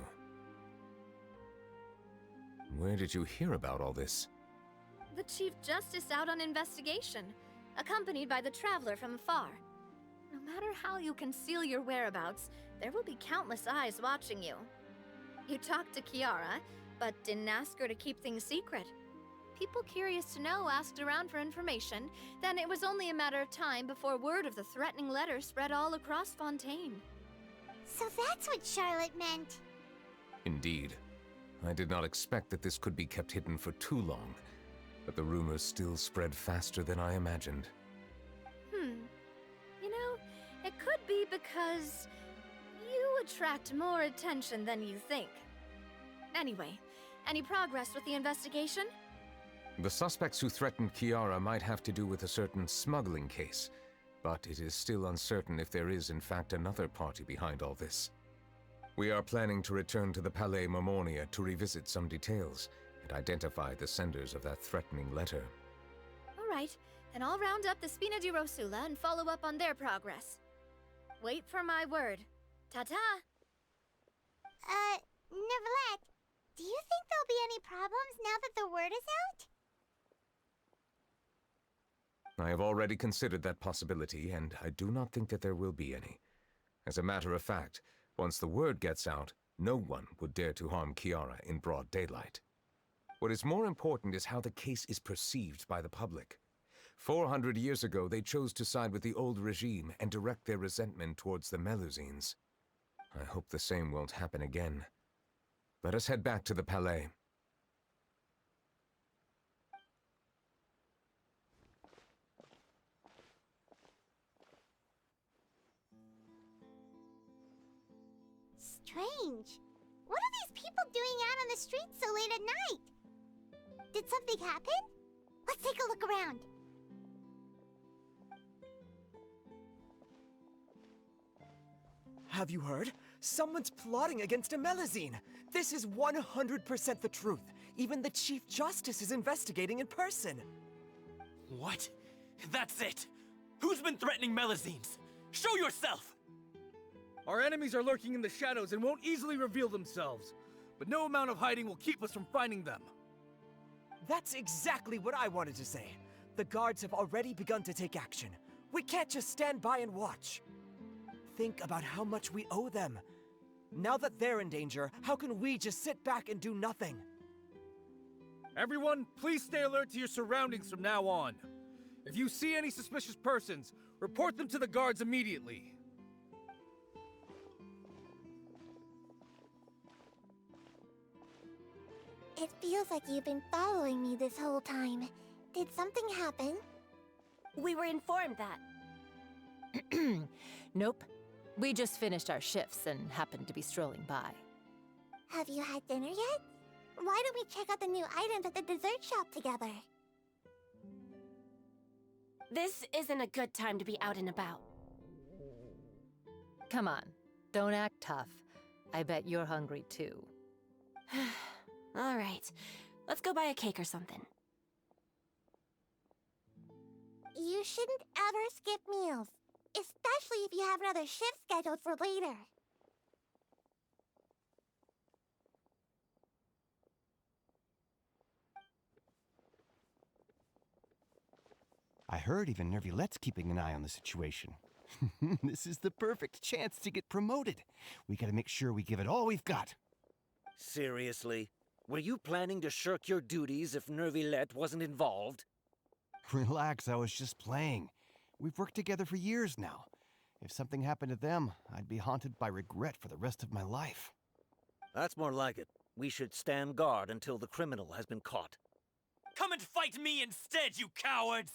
Where did you hear about all this? The Chief Justice out on investigation, accompanied by the Traveler from afar. No matter how you conceal your whereabouts, there will be countless eyes watching you. You talked to Kiara, but didn't ask her to keep things secret. People curious to know asked around for information, then it was only a matter of time before word of the threatening letter spread all across Fontaine. So that's what Charlotte meant. Indeed. I did not expect that this could be kept hidden for too long, but the rumors still spread faster than I imagined. You know, it could be because you attract more attention than you think. Anyway, any progress with the investigation? The suspects who threatened Kiara might have to do with a certain smuggling case, but it is still uncertain if there is in fact another party behind all this. We are planning to return to the Palais Mermonia to revisit some details and identify the senders of that threatening letter. All right, then I'll round up the Spina di Rosula and follow up on their progress. Wait for my word. Ta-ta! Neuvillette, do you think there'll be any problems now that the word is out? I have already considered that possibility, and I do not think that there will be any. As a matter of fact, once the word gets out, no one would dare to harm Kiara in broad daylight. What is more important is how the case is perceived by the public. 400 years ago, they chose to side with the old regime and direct their resentment towards the Melusines. I hope the same won't happen again. Let us head back to the Palais. Strange. What are these people doing out on the streets so late at night? Did something happen? Let's take a look around. Have you heard? Someone's plotting against a Melusine. This is 100% the truth. Even the Chief Justice is investigating in person. What? That's it! Who's been threatening Melusines? Show yourself! Our enemies are lurking in the shadows and won't easily reveal themselves. But no amount of hiding will keep us from finding them. That's exactly what I wanted to say. The guards have already begun to take action. We can't just stand by and watch. Think about how much we owe them. Now that they're in danger, how can we just sit back and do nothing? Everyone, please stay alert to your surroundings from now on. If you see any suspicious persons, report them to the guards immediately. It feels like you've been following me this whole time. Did something happen? We were informed that. Nope. We just finished our shifts and happened to be strolling by. Have you had dinner yet? Why don't we check out the new items at the dessert shop together? This isn't a good time to be out and about. Come on, don't act tough. I bet you're hungry too. All right, let's go buy a cake or something. You shouldn't ever skip meals, especially if you have another shift scheduled for later. I heard even Neuvillette's keeping an eye on the situation. This is the perfect chance to get promoted. We gotta make sure we give it all we've got. Seriously? Were you planning to shirk your duties if Neuvillette wasn't involved? Relax, I was just playing. We've worked together for years now. If something happened to them, I'd be haunted by regret for the rest of my life. That's more like it. We should stand guard until the criminal has been caught. Come and fight me instead, you cowards!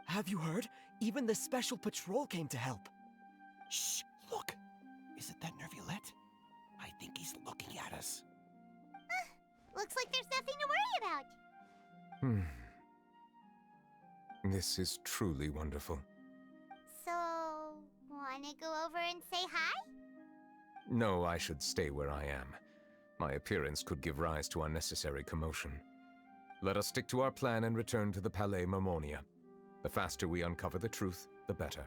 Have you heard? Even the Special Patrol came to help. Shh, look. Is it that Neuvillette? I think he's looking at us. Looks like there's nothing to worry about. This is truly wonderful. So, wanna go over and say hi? No, I should stay where I am. My appearance could give rise to unnecessary commotion. Let us stick to our plan and return to the Palais Mermonia. The faster we uncover the truth, the better.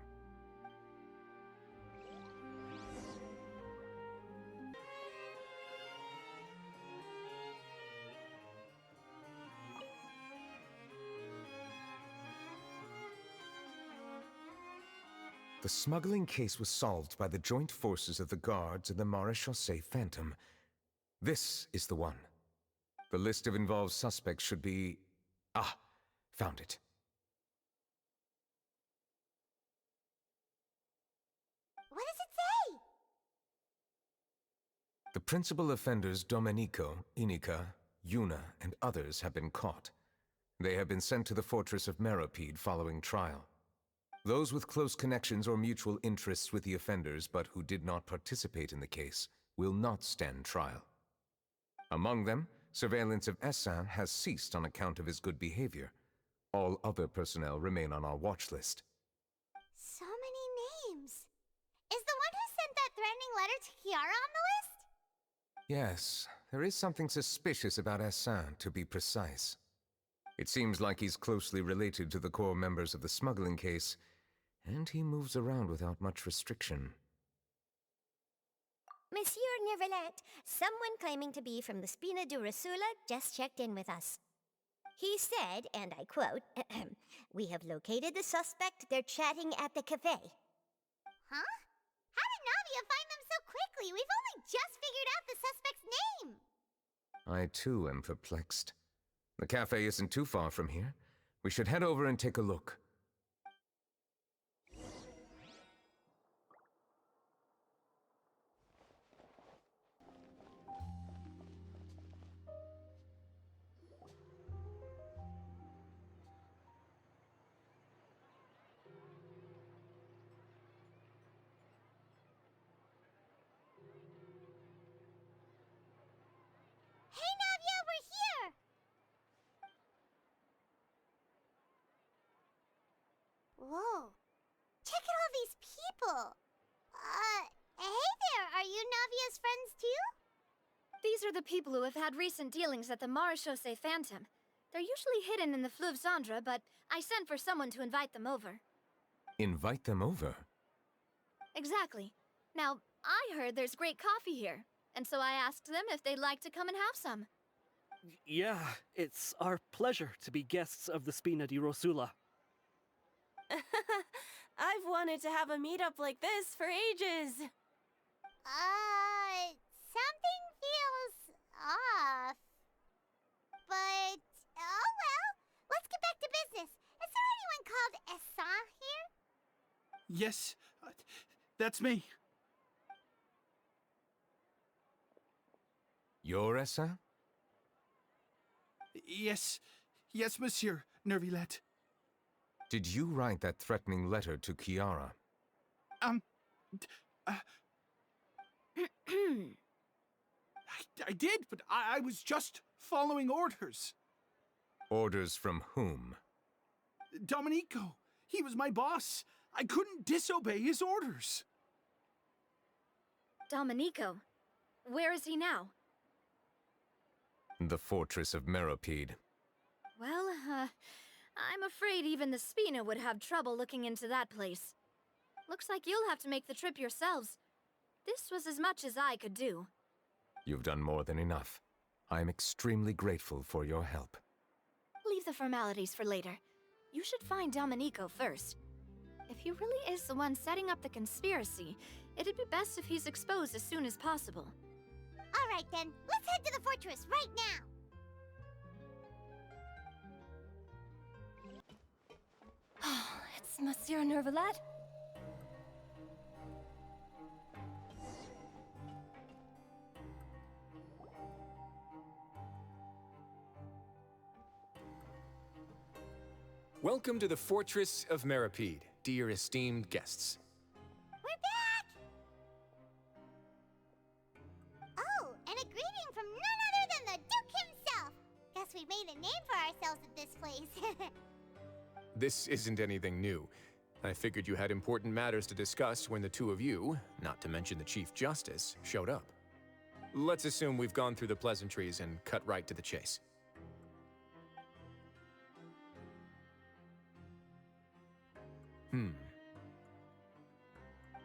The smuggling case was solved by the joint forces of the guards and the Maréchaussée Phantom. This is the one. The list of involved suspects should be... Ah, found it. What does it say? The principal offenders Domenico, Inika, Yuna, and others have been caught. They have been sent to the fortress of Meropide following trial. Those with close connections or mutual interests with the offenders but who did not participate in the case will not stand trial. Among them, surveillance of Essin has ceased on account of his good behavior. All other personnel remain on our watch list. So many names. Is the one who sent that threatening letter to Kiara on the list? Yes, there is something suspicious about Essin, to be precise. It seems like he's closely related to the core members of the smuggling case, and he moves around without much restriction. Monsieur Neuvillette, someone claiming to be from the Spina di Rosula just checked in with us. He said, and I quote, "We have located the suspect. They're chatting at the cafe." Huh? How did Navia find them so quickly? We've only just figured out the suspect's name! I too am perplexed. The cafe isn't too far from here. We should head over and take a look. Hey, Navia, we're here! Whoa. Check out all these people! Hey there, are you Navia's friends too? These are the people who have had recent dealings at the Marechaussee Phantom. They're usually hidden in the Fleuve Cendre, but I sent for someone to invite them over. Invite them over? Exactly. Now, I heard there's great coffee here, and so I asked them if they'd like to come and have some. Yeah, it's our pleasure to be guests of the Spina di Rosula. I've wanted to have a meetup like this for ages. Something feels off. But, oh well, let's get back to business. Is there anyone called Essin here? Yes, that's me. You're Essin? Yes, Monsieur Neuvillette. Did you write that threatening letter to Kiara? I did, but I was just following orders. Orders from whom? Domenico. He was my boss. I couldn't disobey his orders. Domenico? Where is he now? The fortress of Meropide. Well, I'm afraid even the Spina would have trouble looking into that place. Looks like you'll have to make the trip yourselves. This was as much as I could do. You've done more than enough. I'm extremely grateful for your help. Leave the formalities for later. You should find Domenico first. If he really is the one setting up the conspiracy, it'd be best if he's exposed as soon as possible. All right then, let's head to the fortress right now! It's Monsieur Neuvillette. Welcome to the Fortress of Meropide, dear esteemed guests. We're back! Oh, and a greeting from none other than the Duke himself! Guess we made a name for ourselves at this place. This isn't anything new. I figured you had important matters to discuss when the two of you, not to mention the Chief Justice, showed up. Let's assume we've gone through the pleasantries and cut right to the chase.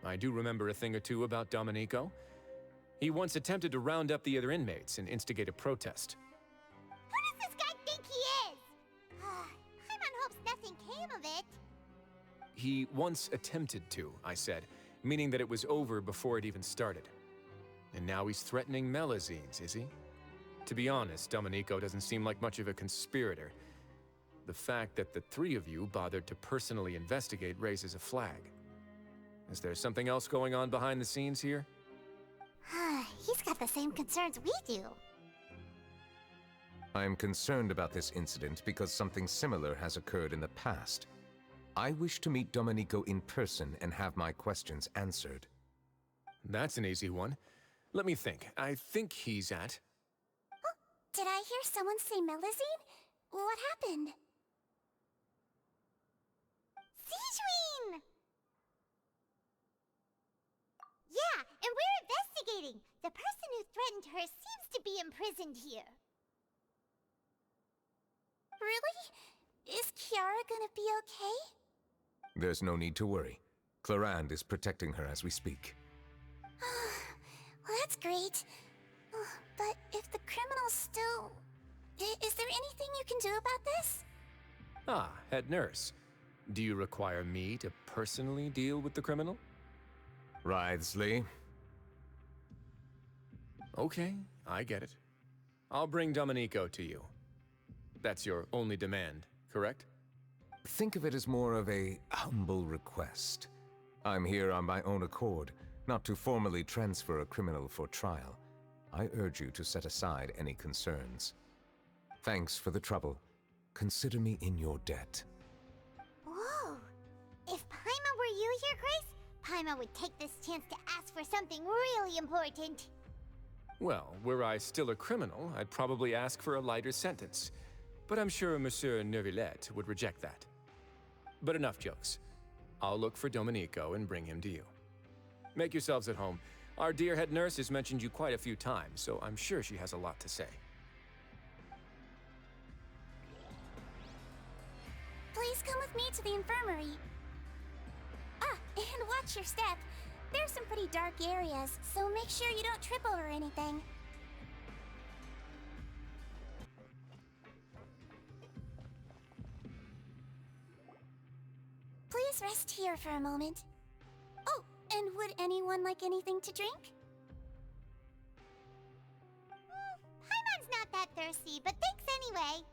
I do remember a thing or two about Domenico. He once attempted to round up the other inmates and instigate a protest. Who does this guy think he is? Paimon hopes nothing came of it. He once attempted to, I said, meaning that it was over before it even started. And now he's threatening Melazines, is he? To be honest, Domenico doesn't seem like much of a conspirator. The fact that the three of you bothered to personally investigate raises a flag. Is there something else going on behind the scenes here? He's got the same concerns we do. I am concerned about this incident because something similar has occurred in the past. I wish to meet Domenico in person and have my questions answered. That's an easy one. Let me think. I think he's at... Oh, did I hear someone say Melusine? What happened? Sigewinne! Yeah, and we're investigating. The person who threatened her seems to be imprisoned here. Really? Is Kiara gonna be okay? There's no need to worry. Clarande is protecting her as we speak. Well, that's great. But if the criminal's still... Is there anything you can do about this? Ah, head nurse. Do you require me to personally deal with the criminal? Wriothesley. Okay, I get it. I'll bring Domenico to you. That's your only demand, correct? Think of it as more of a humble request. I'm here on my own accord, not to formally transfer a criminal for trial. I urge you to set aside any concerns. Thanks for the trouble. Consider me in your debt. Whoa! If Paimon were you here, Grace, Paimon would take this chance to ask for something really important. Well, were I still a criminal, I'd probably ask for a lighter sentence. But I'm sure Monsieur Neuvillette would reject that. But enough jokes. I'll look for Domenico and bring him to you. Make yourselves at home. Our dear head nurse has mentioned you quite a few times, so I'm sure she has a lot to say. Please come with me to the infirmary. Ah, and watch your step. There's some pretty dark areas, so make sure you don't trip over anything. Please rest here for a moment. Oh, and would anyone like anything to drink? Paimon's not that thirsty, but thanks anyway.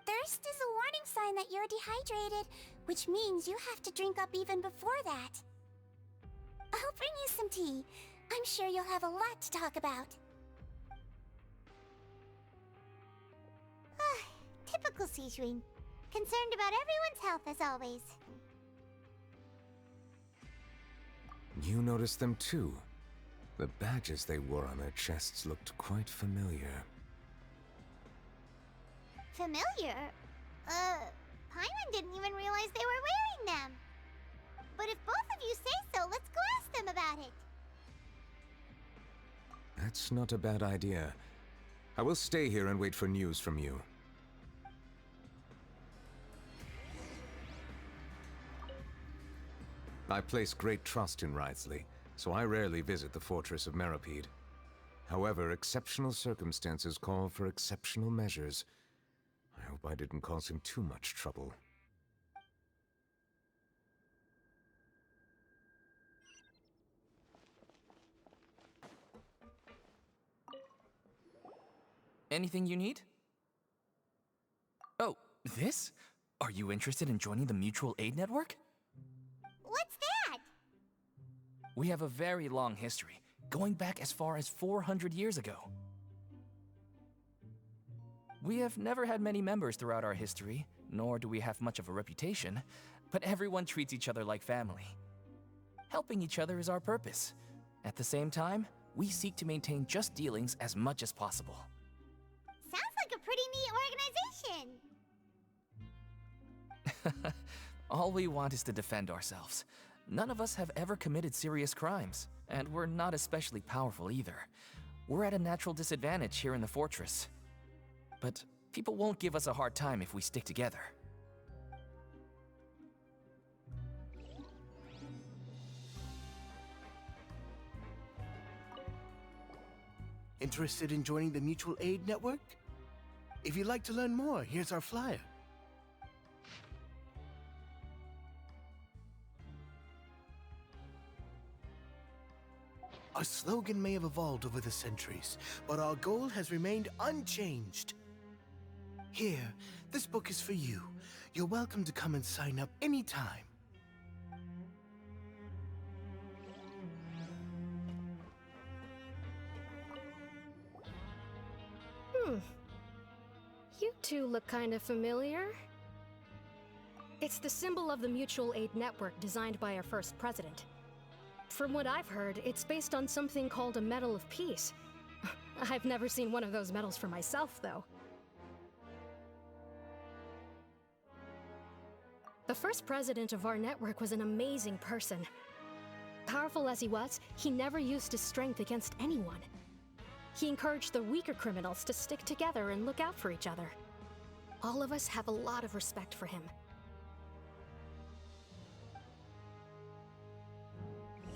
Thirst is a warning sign that you're dehydrated, which means you have to drink up even before that. I'll bring you some tea. I'm sure you'll have a lot to talk about. Typical Sigewinne. Concerned about everyone's health as always. You noticed them too. The badges they wore on their chests looked quite familiar. Familiar? Paimon didn't even realize they were wearing them. But if both of you say so, let's go ask them about it. That's not a bad idea. I will stay here and wait for news from you. I place great trust in Wriothesley, so I rarely visit the fortress of Meropide. However, exceptional circumstances call for exceptional measures. I hope I didn't cause him too much trouble. Anything you need? Oh, this? Are you interested in joining the Mutual Aid Network? What's that? We have a very long history, going back as far as 400 years ago. We have never had many members throughout our history, nor do we have much of a reputation, but everyone treats each other like family. Helping each other is our purpose. At the same time, we seek to maintain just dealings as much as possible. Sounds like a pretty neat organization. All we want is to defend ourselves. None of us have ever committed serious crimes, and we're not especially powerful either. We're at a natural disadvantage here in the fortress. But people won't give us a hard time if we stick together. Interested in joining the Mutual Aid Network? If you'd like to learn more, here's our flyer. Our slogan may have evolved over the centuries, but our goal has remained unchanged. Here, this book is for you. You're welcome to come and sign up anytime. You two look kind of familiar. It's the symbol of the mutual aid network designed by our first president. From what I've heard, it's based on something called a Medal of Peace. I've never seen one of those medals for myself, though. The first president of our network was an amazing person. Powerful as he was, he never used his strength against anyone. He encouraged the weaker criminals to stick together and look out for each other. All of us have a lot of respect for him.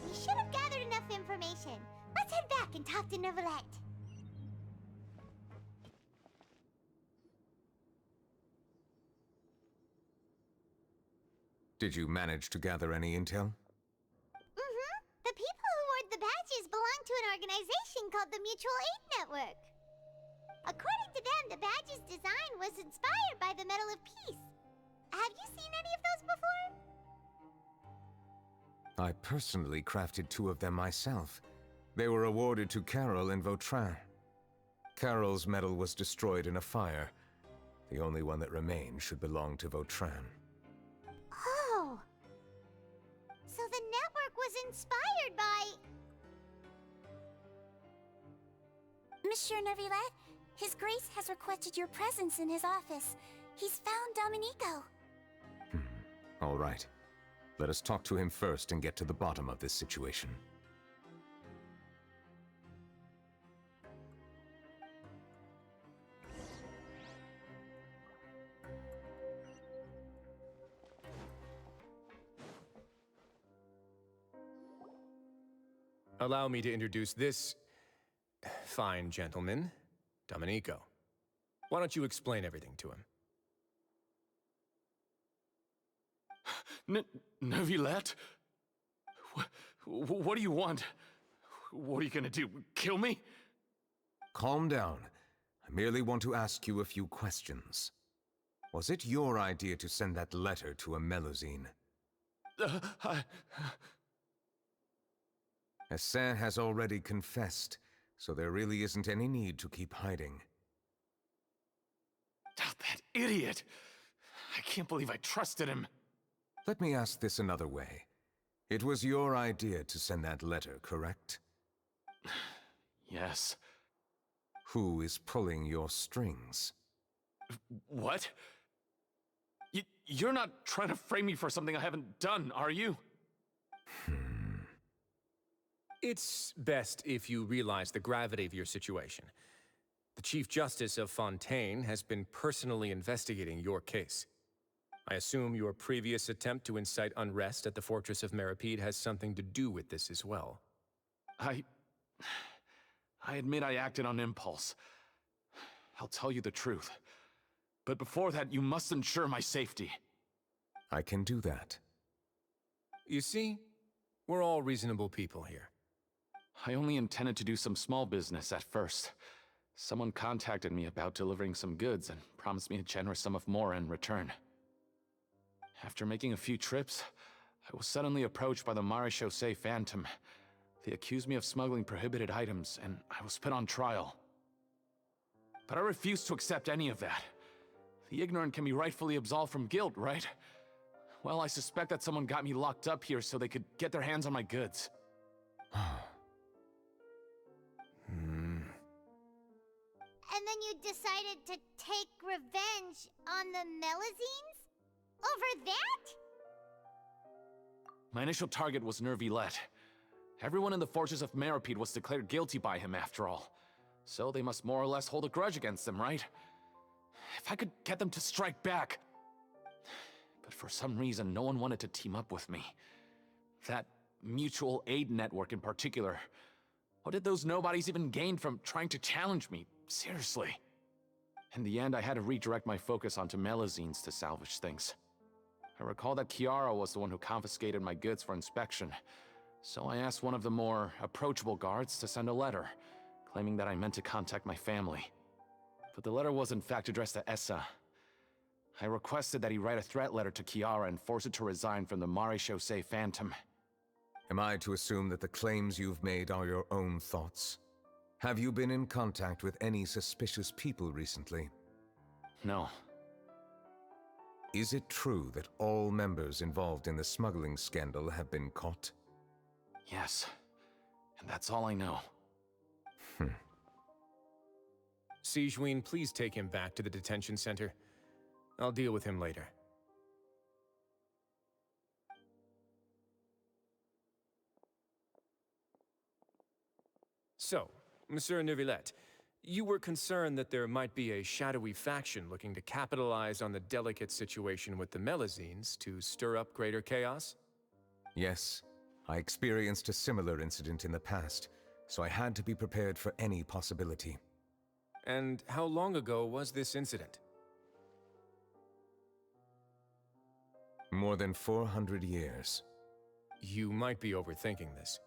We should have gathered enough information. Let's head back and talk to Neuvillette. Did you manage to gather any intel? Mm-hmm. The people who wore the badges belong to an organization called the Mutual Aid Network. According to them, the badge's design was inspired by the Medal of Peace. Have you seen any of those before? I personally crafted 2 of them myself. They were awarded to Carol and Vautrin. Carol's medal was destroyed in a fire. The only one that remained should belong to Vautrin. Oh! So the network was inspired by... Monsieur Neuvillette, His Grace has requested your presence in his office. He's found Domenico. All right. Let us talk to him first and get to the bottom of this situation. Allow me to introduce this fine gentleman, Domenico. Why don't you explain everything to him? Neuvillette? What do you want? What are you gonna do? Kill me? Calm down. I merely want to ask you a few questions. Was it your idea to send that letter to a Melusine? Hassan has already confessed, so there really isn't any need to keep hiding. That idiot! I can't believe I trusted him. Let me ask this another way. It was your idea to send that letter, correct? Yes. Who is pulling your strings? What? You're not trying to frame me for something I haven't done, are you? It's best if you realize the gravity of your situation. The Chief Justice of Fontaine has been personally investigating your case. I assume your previous attempt to incite unrest at the Fortress of Meripede has something to do with this as well. I admit I acted on impulse. I'll tell you the truth. But before that, you must ensure my safety. I can do that. You see, we're all reasonable people here. I only intended to do some small business at first. Someone contacted me about delivering some goods and promised me a generous sum of more in return. After making a few trips, I was suddenly approached by the Maréchaussée Phantom. They accused me of smuggling prohibited items, and I was put on trial. But I refused to accept any of that. The ignorant can be rightfully absolved from guilt, right? Well, I suspect that someone got me locked up here so they could get their hands on my goods. And then you decided to take revenge on the Melusines? Over that? My initial target was Neuvillette. Everyone in the Fortress of Meripede was declared guilty by him after all. So they must more or less hold a grudge against him, right? If I could get them to strike back. But for some reason, no one wanted to team up with me. That mutual aid network in particular. What did those nobodies even gain from trying to challenge me? Seriously. In the end, I had to redirect my focus onto Melusines to salvage things. I recall that Chiara was the one who confiscated my goods for inspection, so I asked one of the more approachable guards to send a letter, claiming that I meant to contact my family. But the letter was in fact addressed to Essa. I requested that he write a threat letter to Chiara and force it to resign from the Maréchaussée Phantom. Am I to assume that the claims you've made are your own thoughts? Have you been in contact with any suspicious people recently? No. Is it true that all members involved in the smuggling scandal have been caught? Yes. And that's all I know. Sijween, please take him back to the detention center. I'll deal with him later. So, Monsieur Neuvillette, you were concerned that there might be a shadowy faction looking to capitalize on the delicate situation with the Melazines to stir up greater chaos? Yes, I experienced a similar incident in the past, so I had to be prepared for any possibility. And how long ago was this incident? More than 400 years. You might be overthinking this.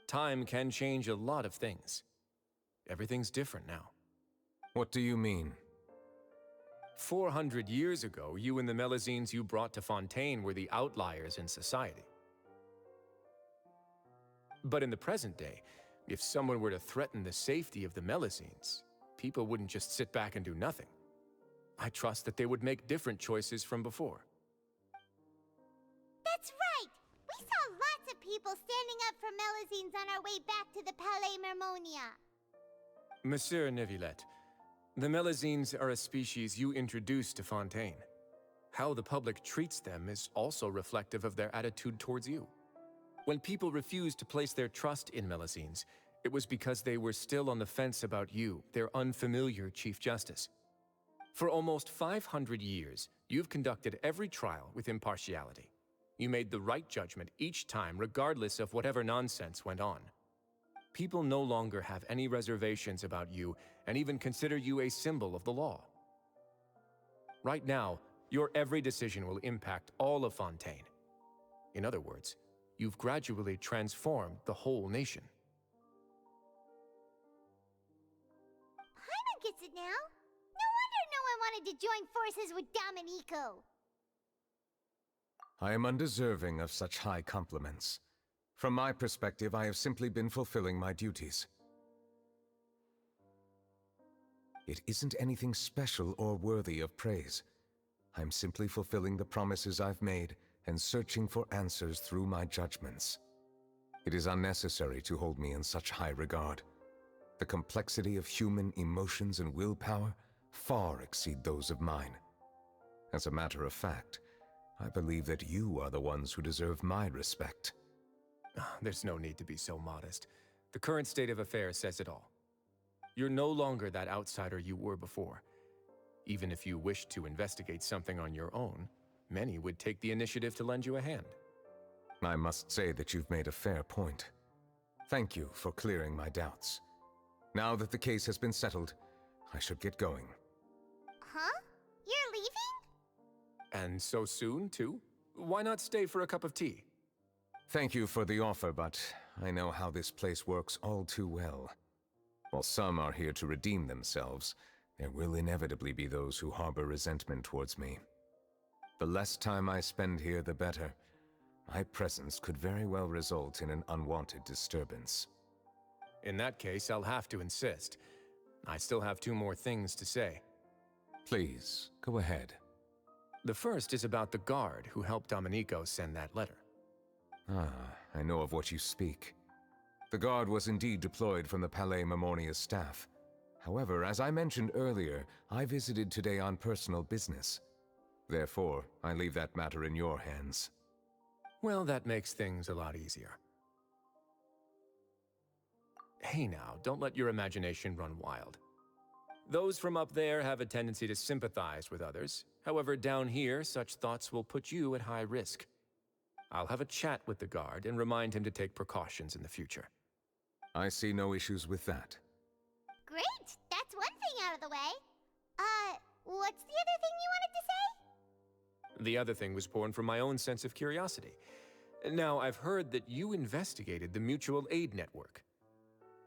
Time can change a lot of things. Everything's different now. What do you mean? 400 years ago, you and the Melazines you brought to Fontaine were the outliers in society. But in the present day, if someone were to threaten the safety of the Melazines, people wouldn't just sit back and do nothing. I trust that they would make different choices from before. That's right! We saw lots of people standing up for Melazines on our way back to the Palais Mermonia. Monsieur Neuvillette, the Melazines are a species you introduced to Fontaine. How the public treats them is also reflective of their attitude towards you. When people refused to place their trust in Melazines, it was because they were still on the fence about you, their unfamiliar Chief Justice. For almost 500 years, you've conducted every trial with impartiality. You made the right judgment each time, regardless of whatever nonsense went on. People no longer have any reservations about you and even consider you a symbol of the law. Right now, your every decision will impact all of Fontaine. In other words, you've gradually transformed the whole nation. Paimon gets it now. No wonder no one wanted to join forces with Domenico. I am undeserving of such high compliments. From my perspective, I have simply been fulfilling my duties. It isn't anything special or worthy of praise. I'm simply fulfilling the promises I've made and searching for answers through my judgments. It is unnecessary to hold me in such high regard. The complexity of human emotions and willpower far exceed those of mine. As a matter of fact, I believe that you are the ones who deserve my respect. There's no need to be so modest. The current state of affairs says it all. You're no longer that outsider you were before. Even if you wished to investigate something on your own, many would take the initiative to lend you a hand. I must say that you've made a fair point. Thank you for clearing my doubts. Now that the case has been settled, I should get going. Huh? You're leaving? And so soon, too? Why not stay for a cup of tea? Thank you for the offer, but I know how this place works all too well. While some are here to redeem themselves, there will inevitably be those who harbor resentment towards me. The less time I spend here, the better. My presence could very well result in an unwanted disturbance. In that case, I'll have to insist. I still have 2 more things to say. Please, go ahead. The first is about the guard who helped Domenico send that letter. I know of what you speak. The guard was indeed deployed from the Palais Mermonia's staff. However, as I mentioned earlier, I visited today on personal business. Therefore, I leave that matter in your hands. Well, that makes things a lot easier. Hey now, don't let your imagination run wild. Those from up there have a tendency to sympathize with others. However, down here, such thoughts will put you at high risk. I'll have a chat with the guard and remind him to take precautions in the future. I see no issues with that. Great! That's one thing out of the way. What's the other thing you wanted to say? The other thing was born from my own sense of curiosity. Now, I've heard that you investigated the mutual aid network.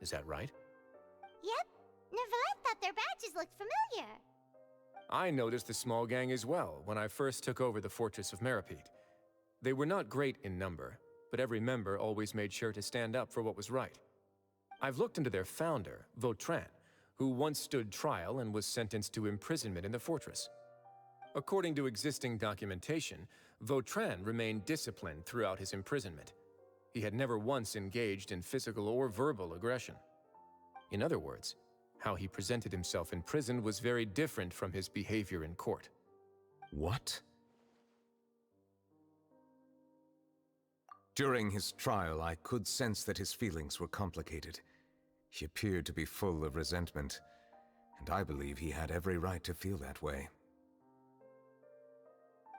Is that right? Yep. Neuvillette thought their badges looked familiar. I noticed the small gang as well when I first took over the Fortress of Meripede. They were not great in number, but every member always made sure to stand up for what was right. I've looked into their founder, Vautrin, who once stood trial and was sentenced to imprisonment in the fortress. According to existing documentation, Vautrin remained disciplined throughout his imprisonment. He had never once engaged in physical or verbal aggression. In other words, how he presented himself in prison was very different from his behavior in court. What? During his trial, I could sense that his feelings were complicated. He appeared to be full of resentment, and I believe he had every right to feel that way.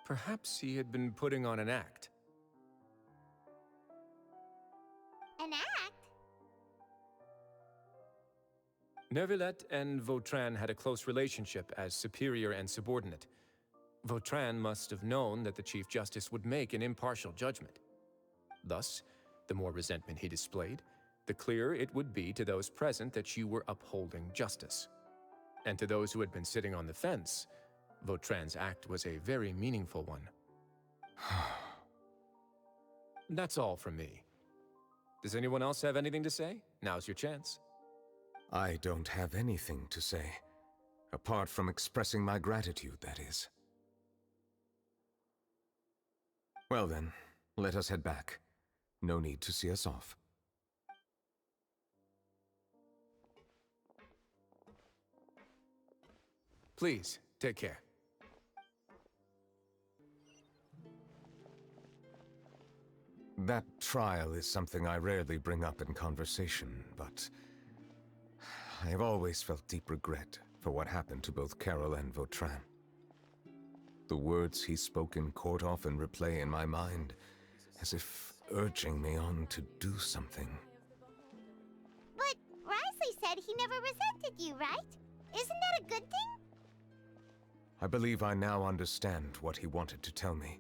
Perhaps he had been putting on an act. An act? Neuvillette and Vautrin had a close relationship as superior and subordinate. Vautrin must have known that the Chief Justice would make an impartial judgment. Thus, the more resentment he displayed, the clearer it would be to those present that you were upholding justice. And to those who had been sitting on the fence, Vautrin's act was a very meaningful one. That's all from me. Does anyone else have anything to say? Now's your chance. I don't have anything to say, apart from expressing my gratitude, that is. Well then, let us head back. No need to see us off. Please, take care. That trial is something I rarely bring up in conversation, but I have always felt deep regret for what happened to both Carol and Vautrin. The words he spoke in court often replay in my mind, as if urging me on to do something. But Risley said he never resented you, right? Isn't that a good thing? I believe I now understand what he wanted to tell me.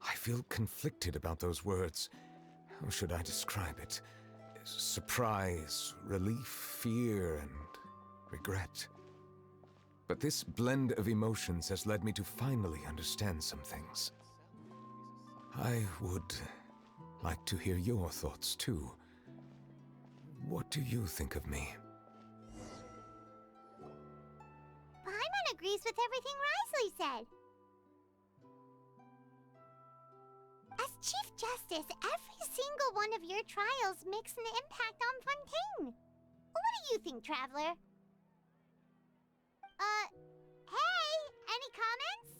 I feel conflicted about those words. How should I describe it? Surprise, relief, fear, and regret. But this blend of emotions has led me to finally understand some things. I would like to hear your thoughts, too. What do you think of me? Paimon agrees with everything Risley said. As Chief Justice, every single one of your trials makes an impact on Fontaine. What do you think, Traveler? Hey, any comments?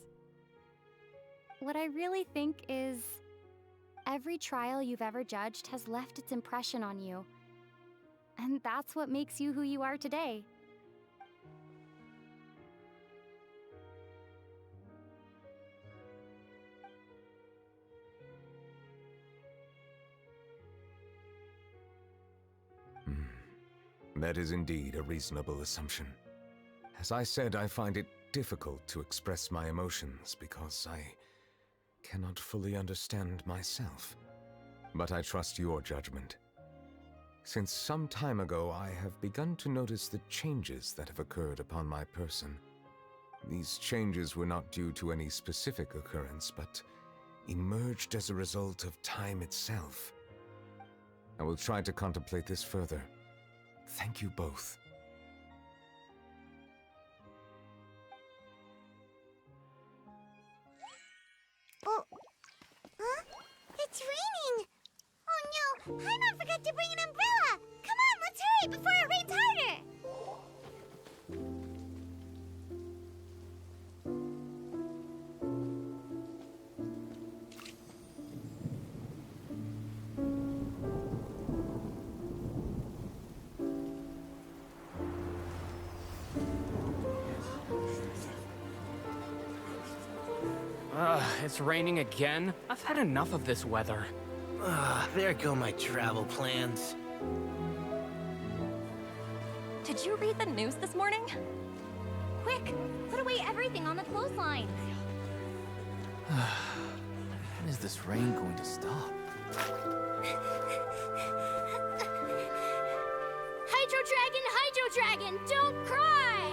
What I really think is, every trial you've ever judged has left its impression on you. And that's what makes you who you are today. That is indeed a reasonable assumption. As I said, I find it difficult to express my emotions because I cannot fully understand myself. But I trust your judgment. Since some time ago, I have begun to notice the changes that have occurred upon my person. These changes were not due to any specific occurrence, but emerged as a result of time itself. I will try to contemplate this further. Thank you both. Oh, huh? It's raining! Oh no, Paimon forgot to bring an umbrella! Come on, let's hurry before it rains harder! It's raining again? I've had enough of this weather. There go my travel plans. Did you read the news this morning? Quick, put away everything on the clothesline. When is this rain going to stop? Hydro Dragon, don't cry!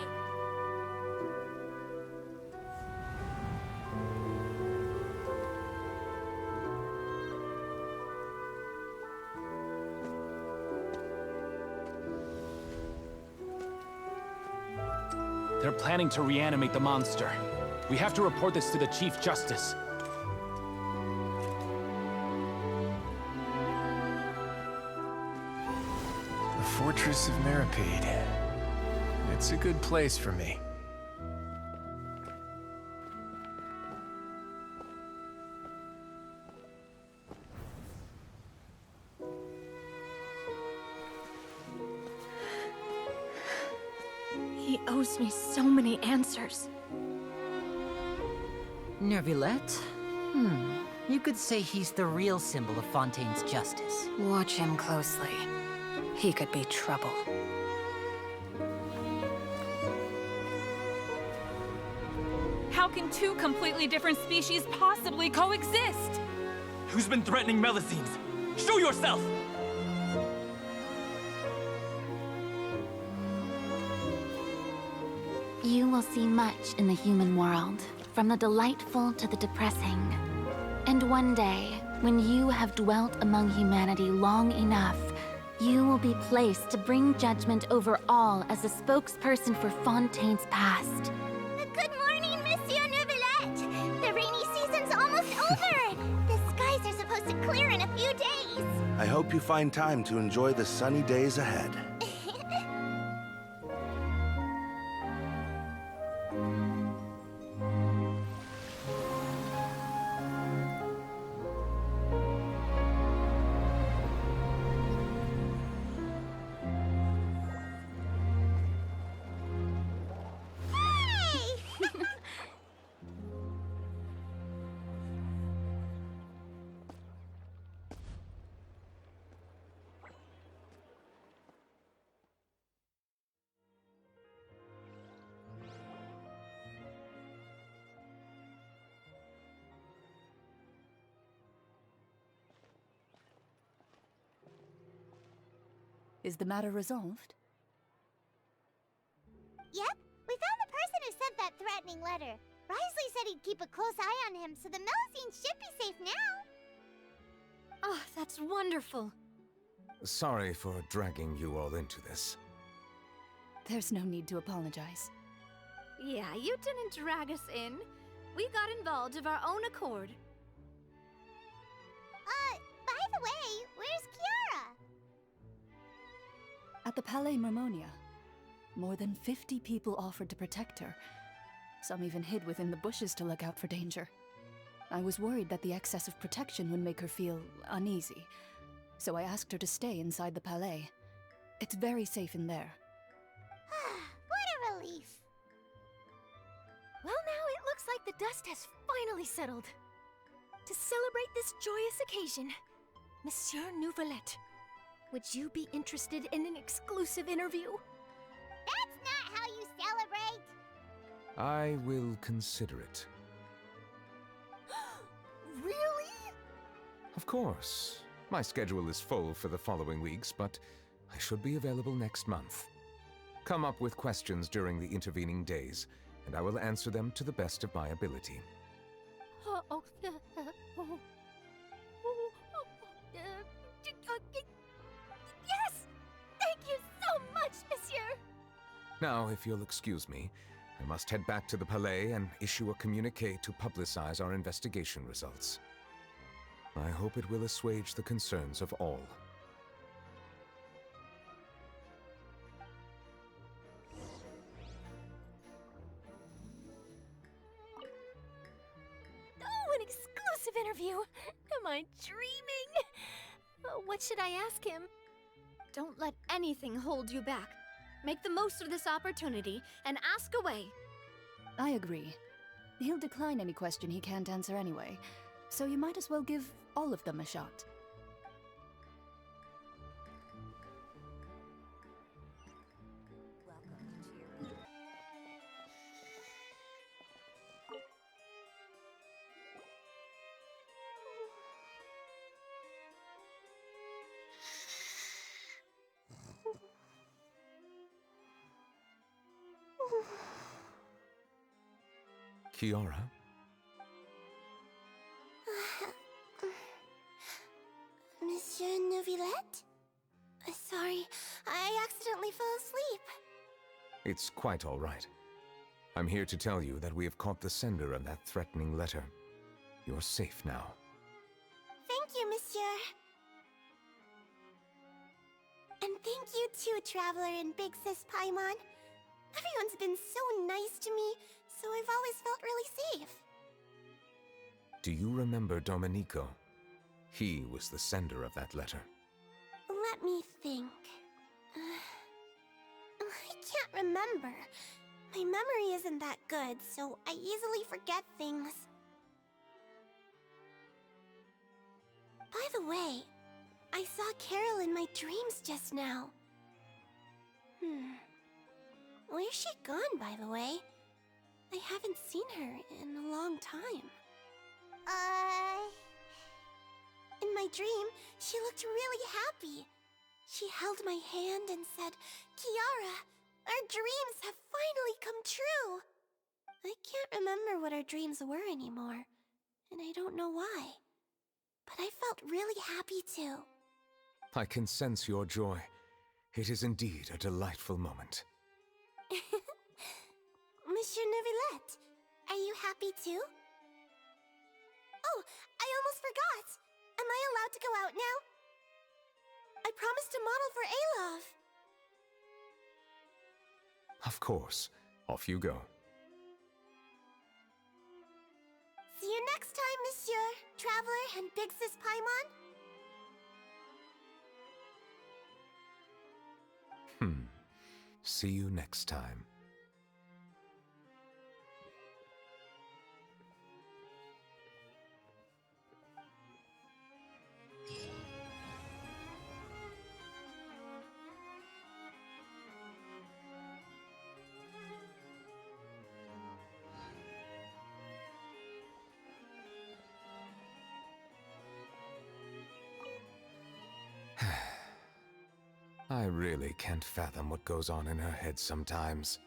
They're planning to reanimate the monster. We have to report this to the Chief Justice. The Fortress of Meripede. It's a good place for me. He owes me so many answers. Neuvillette? You could say he's the real symbol of Fontaine's justice. Watch him closely. He could be trouble. How can two completely different species possibly coexist? Who's been threatening Melusines? Show yourself! You will see much in the human world, from the delightful to the depressing. And one day, when you have dwelt among humanity long enough, you will be placed to bring judgment over all as a spokesperson for Fontaine's past. Good morning, Monsieur Neuvillette! The rainy season's almost over! The skies are supposed to clear in a few days! I hope you find time to enjoy the sunny days ahead. Is the matter resolved? Yep, we found the person who sent that threatening letter. Risley said he'd keep a close eye on him, so the Melusines should be safe now. Oh, that's wonderful. Sorry for dragging you all into this. There's no need to apologize. Yeah, you didn't drag us in. We got involved of our own accord. By the way, where's Kiara? At the Palais Mermonia, more than 50 people offered to protect her. Some even hid within the bushes to look out for danger. I was worried that the excess of protection would make her feel uneasy, so I asked her to stay inside the Palais. It's very safe in there. What a relief. Well, now it looks like the dust has finally settled. To celebrate this joyous occasion, Monsieur Neuvillette, would you be interested in an exclusive interview? That's not how you celebrate! I will consider it. Really? Of course. My schedule is full for the following weeks, but I should be available next month. Come up with questions during the intervening days, and I will answer them to the best of my ability. Yes! Thank you so much, monsieur! Now, if you'll excuse me, I must head back to the Palais and issue a communique to publicize our investigation results. I hope it will assuage the concerns of all. Oh, an exclusive interview! Am I dreaming? What should I ask him? Don't let anything hold you back. Make the most of this opportunity and ask away. I agree. He'll decline any question he can't answer anyway, so you might as well give all of them a shot. Kiara? Monsieur Neuvillette? Sorry, I accidentally fell asleep. It's quite all right. I'm here to tell you that we have caught the sender of that threatening letter. You're safe now. Thank you, Monsieur. And thank you too, Traveler and Big Sis Paimon. Everyone's been so nice to me, so I've always felt really safe. Do you remember Domenico? He was the sender of that letter. Let me think. I can't remember. My memory isn't that good, so I easily forget things. By the way, I saw Carol in my dreams just now. Where's she gone, by the way? I haven't seen her in a long time. In my dream, she looked really happy. She held my hand and said, "Kiara, our dreams have finally come true." I can't remember what our dreams were anymore, and I don't know why. But I felt really happy too. I can sense your joy. It is indeed a delightful moment. Monsieur Neuvillette, are you happy too? Oh, I almost forgot! Am I allowed to go out now? I promised to model for Alov. Of course. Off you go. See you next time, Monsieur, Traveler, and Big Sis Paimon. See you next time. I really can't fathom what goes on in her head sometimes.